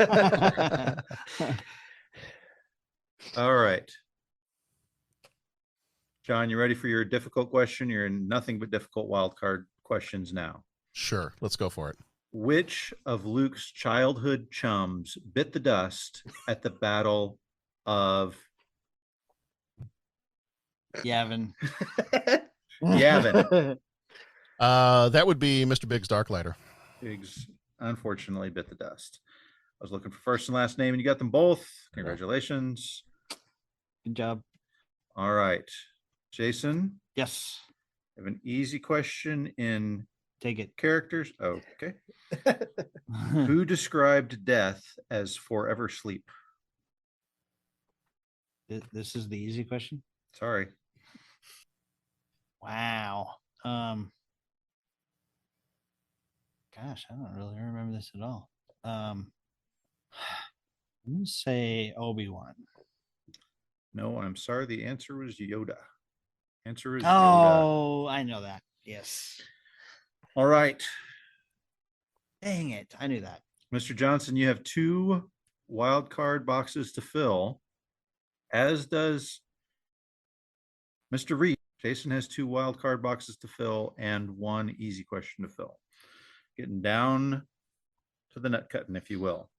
All right. John, you ready for your difficult question? You're in nothing but difficult wild card questions now. Sure, let's go for it. Which of Luke's childhood chums bit the dust at the Battle of Yavin. Yavin? That would be Mr. Biggs Darklighter. Biggs unfortunately bit the dust. I was looking for first and last name, and you got them both. Congratulations. Good job. All right. Jason, Yes. I have an easy question in Take it. characters. Oh, okay. Who described death as forever sleep? This is the easy question. Sorry. Wow. Gosh, I don't really remember this at all. I'm gonna say Obi-Wan. No, I'm sorry. The answer was Yoda. Answer is Yoda. Oh, I know that. Yes. All right. Dang it. I knew that. Mr. Johnson, you have 2 wild card boxes to fill, as does Mr. Reed. Jason has 2 wild card boxes to fill and 1 easy question to fill. Getting down to the nut cutting, if you will.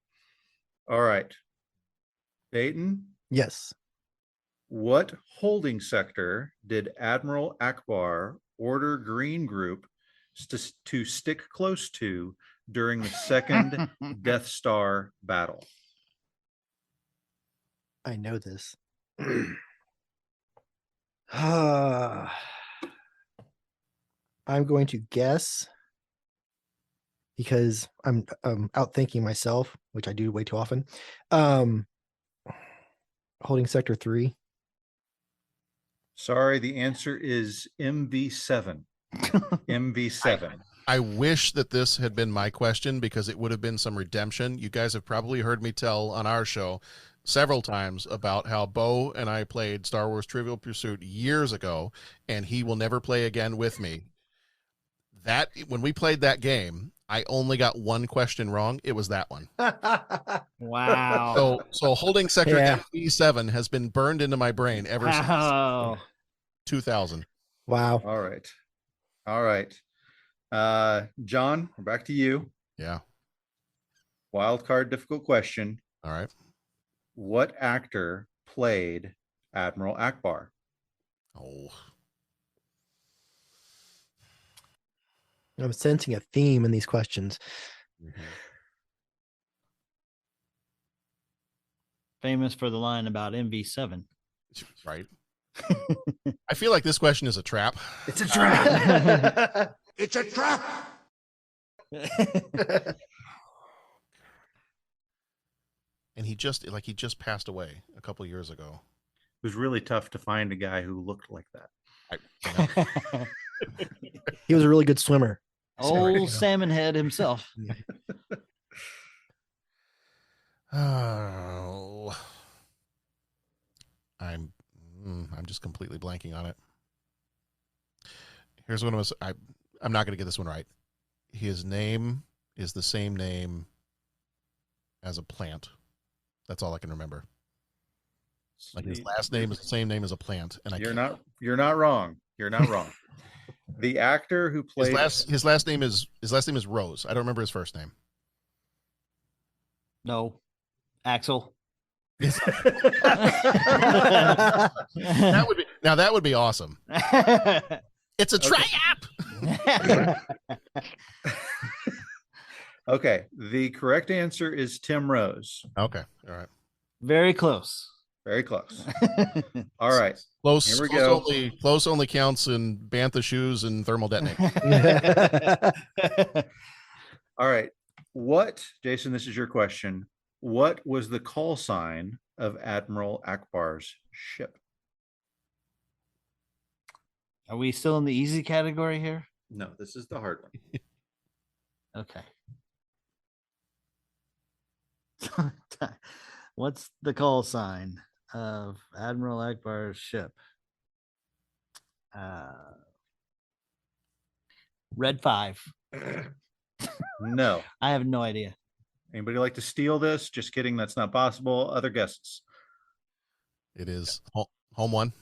All right. Dayton, Yes. what holding sector did Admiral Akbar order Green Group to stick close to during the second Death Star battle? I know this. I'm going to guess because I'm outthinking myself, which I do way too often. Holding sector 3. Sorry, the answer is MV7. MV7. I wish that this had been my question because it would have been some redemption. You guys have probably heard me tell on our show several times about how Bo and I played Star Wars Trivial Pursuit years ago, and he will never play again with me. That when we played that game, I only got one question wrong. It was that one. Wow. So holding sector Yeah. MV7 has been burned into my brain ever Wow. since 2000. Wow. All right. All right. John, we're back to you. Yeah. Wild card difficult question. All right. What actor played Admiral Akbar? Oh, I'm sensing a theme in these questions. Famous for the line about MV7. right. I feel like this question is a trap. It's a trap. It's a trap! And he just passed away a couple years ago. It was really tough to find a guy who looked like that. He was a really good swimmer. Old salmon head himself. Oh, I'm just completely blanking on it. Here's what I'm not going to get this one right. His name is the same name as a plant. That's all I can remember. Like his last name is the same name as a plant, and You're not wrong. You're not wrong. The actor who played his last name is Rose. I don't remember his first name. No. Axel. That would be awesome. It's a trap. Okay, the correct answer is Tim Rose. Okay, all right. Very close. Very close. All right, Close. Here we go. Close only counts in bantha shoes and thermal detonate. all right. Jason, this is your question. What was the call sign of Admiral Akbar's ship? Are we still in the easy category here? No, this is the hard one. Okay. What's the call sign of Admiral Akbar's ship? Red 5. No. I have no idea. Anybody like to steal this? Just kidding. That's not possible. Other guesses. It is home one.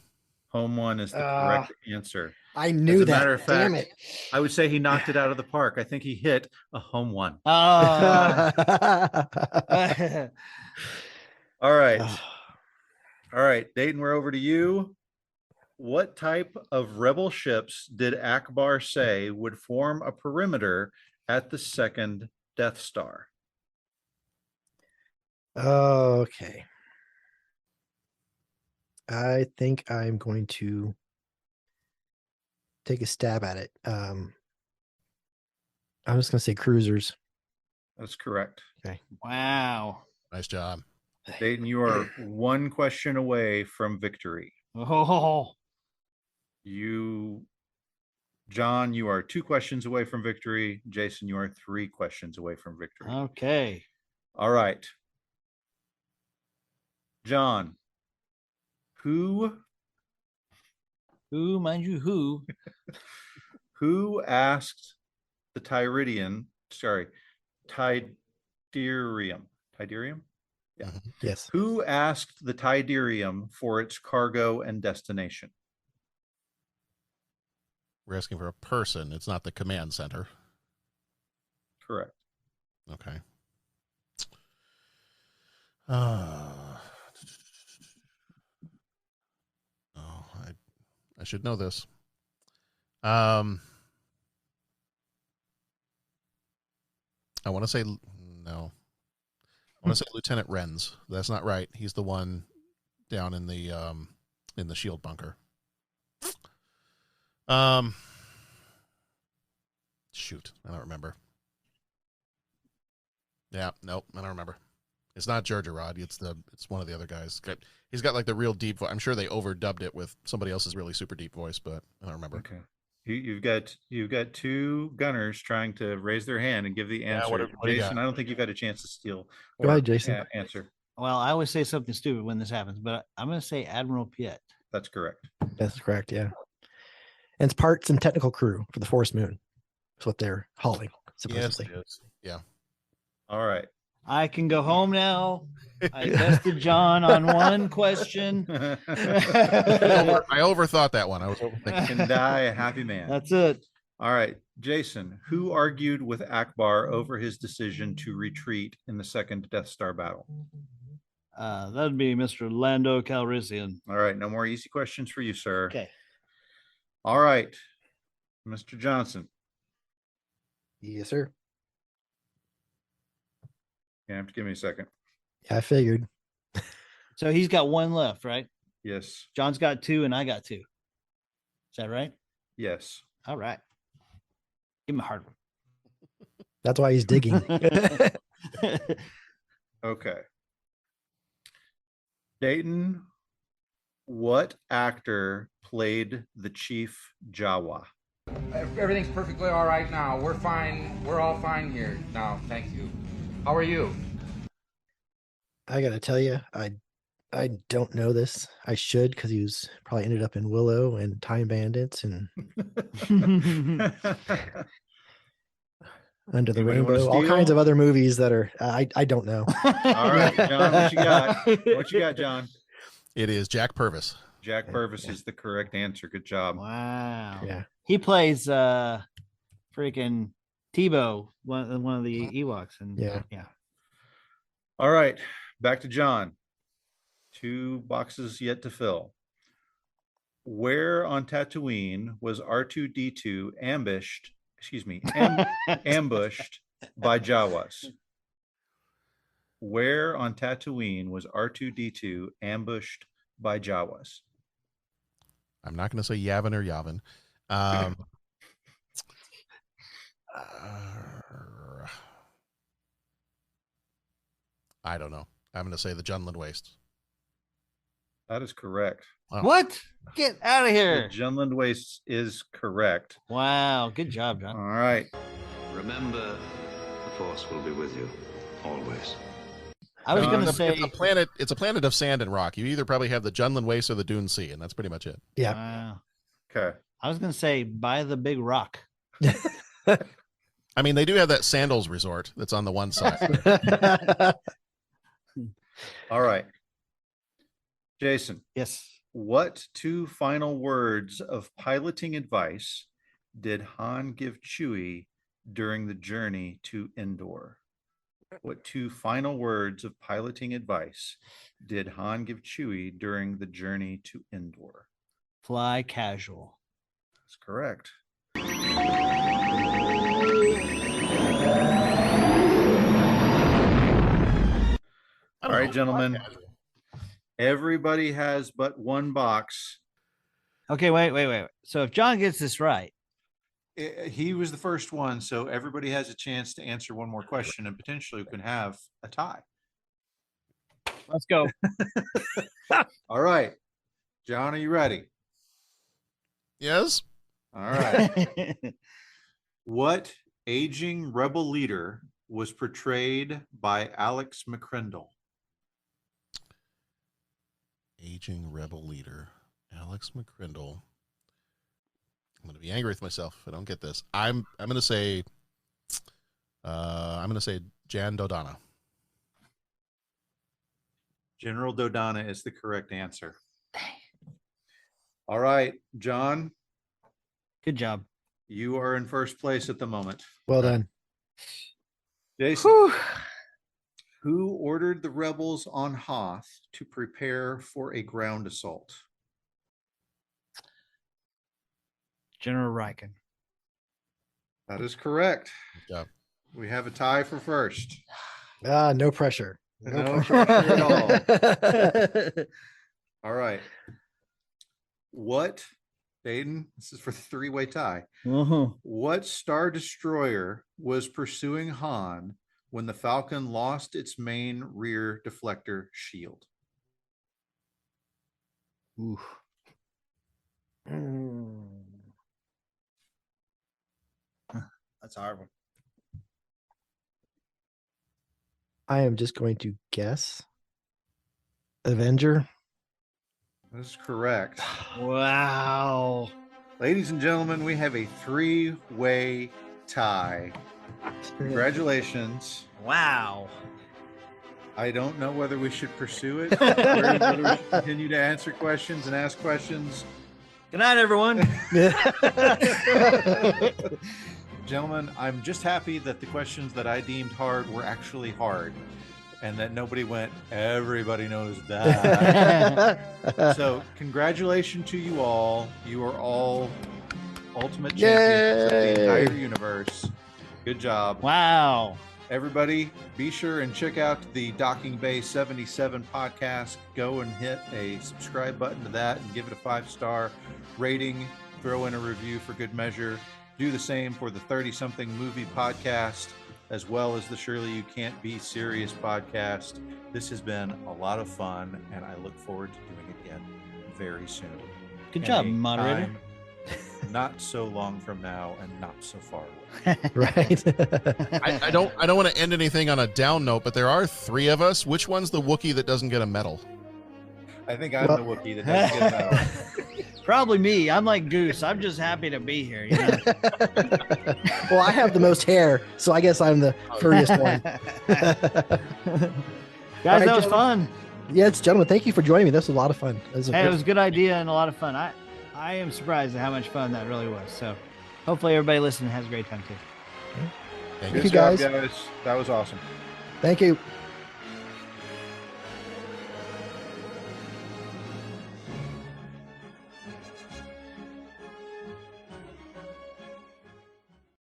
Home one is the correct answer. I knew As a that. matter of Damn fact, I would say he knocked it out of the park. I think he hit a home one. it. All right. All right, Dayton, we're over to you. What type of rebel ships did Akbar say would form a perimeter at the second Death Star? Okay. I think I'm going to take a stab at it. I'm just going to say cruisers. That's correct. Wow. Nice job. Dayton, you are one question away from victory. Oh, John, you are 2 questions away from victory. Jason, you are 3 questions away from victory. okay. All right. John, who Mind you, who asked the Tydirium? Yeah. Yes. Who asked the Tydirium for its cargo and destination? We're asking for a person. It's not the command center. Correct. Okay. I should know this. I want to say no. I want to say Lieutenant Renz. That's not right. He's the one down in the shield bunker. Shoot, I don't remember. Yeah, nope, I don't remember. It's not Georgia Rod. It's one of the other guys. He's got like the real deep voice. I'm sure they overdubbed it with somebody else's really super deep voice, but I don't remember. Okay. You've got 2 gunners trying to raise their hand and give the answer. what do you Jason, got? I don't think you've had a chance to steal. Go ahead, Jason. Answer. well, I always say something stupid when this happens, but I'm going to say Admiral Piet. That's correct. That's correct. Yeah. And it's parts and technical crew for the Forest Moon. That's what they're hauling, supposedly. Yes, it is. Yeah. All right. I can go home now. I tested John on one question. I overthought that one. I was overthinking. Can die a happy man. That's it. All right. Jason, who argued with Akbar over his decision to retreat in the second Death Star battle? That'd be Mr. Lando Calrissian. All right. No more easy questions for you, sir. Okay. All right. Mr. Johnson. Yes, sir. You have to give me a second. Yeah, I figured. So he's got 1 left, right? Yes. John's got 2 and I got 2. Is that right? Yes. All right. Give him a hard one. That's why he's digging. Okay. Dayton, what actor played the Chief Jawa? Everything's perfectly all right now. We're fine. We're all fine here now. Thank you. How are you? I got to tell you, I don't know this. I should, because he was probably ended up in Willow and Time Bandits and Under the Anybody wanna Rainbow, all steal? kinds of other movies that are I don't know. All right, John, what you got? What you got, John? It is Jack Purvis. Jack Purvis is the correct answer. Good job. Wow. Yeah. He plays freaking Tebow, one of the Ewoks. And Yeah. All right, back to John. 2 boxes yet to fill. Where on Tatooine was R2D2 ambushed by Jawas? Where on Tatooine was R2D2 ambushed by Jawas? I'm not going to say Yavin or Yavin. I don't know. I'm going to say the Junland Waste. That is correct. Wow. What? Get out of The here. Junland Waste is correct. Wow. Good job, All John. right. Remember, the Force will be with you, always. I was going to It's say. it's a planet of sand and rock. You either probably have the Junland Waste or the Dune Sea, and that's pretty much it. Yeah. Wow. Okay. I was going to say by the big rock. I mean, they do have that Sandals Resort that's on the one side. All right. Jason, Yes. What two final words of piloting advice did Han give Chewie during the journey to Endor? What two final words of piloting advice did Han give Chewie during the journey to Endor? Fly casual. That's correct. All right, gentlemen. Everybody has but one box. Okay, wait. So if John gets this right, He was the first one, so everybody has a chance to answer one more question and potentially can have a tie. let's go. All right. John, are you ready? Yes. All right. What aging rebel leader was portrayed by Alex McCrindle? Aging rebel leader, Alex McCrindle. I'm going to be angry with myself if I don't get this. I'm going to say Jan Dodonna. General Dodonna is the correct answer. All right, John, Good job. you are in first place at the moment. Well done. Jason, Whew. who ordered the rebels on Hoth to prepare for a ground assault? General Riken. That is correct. Good job. We have a tie for first. No pressure. No pressure at all. All right. What, Aiden, this is for the three-way tie. What Star Destroyer was pursuing Han when the Falcon lost its main rear deflector shield? Ooh. That's a hard one. I am just going to guess. Avenger. That is correct. Wow. Ladies and gentlemen, we have a three-way tie. Congratulations. Wow. I don't know whether we should pursue it, or whether we should continue to answer questions and ask questions. Good night, everyone. Gentlemen, I'm just happy that the questions that I deemed hard were actually hard and that nobody went, everybody knows that. So congratulations to you all. You are all ultimate champions of the entire universe. Good job. Wow. Everybody, be sure and check out the Docking Bay 77 podcast. Go and hit a subscribe button to that and give it a 5-star rating. Throw in a review for good measure. Do the same for the 30-something movie podcast, as well as the Surely You Can't Be Serious podcast. This has been a lot of fun, and I look forward to doing it again very soon. Good job, moderator. Not so long from now and not so far away. Right. I don't want to end anything on a down note, but there are three of us. Which one's the Wookiee that doesn't get a medal? I think I'm the Wookiee that doesn't get a medal. Probably me. I'm like Goose. I'm just happy to be here. You know? Well, I have the most hair, so I guess I'm the furriest one. Guys, that was fun. Yes, gentlemen, thank you for joining me. This was a lot of fun. It was a good idea and a lot of fun. I am surprised at how much fun that really was. So hopefully everybody listening has a great time too. Thank you, guys. That was awesome. Thank you.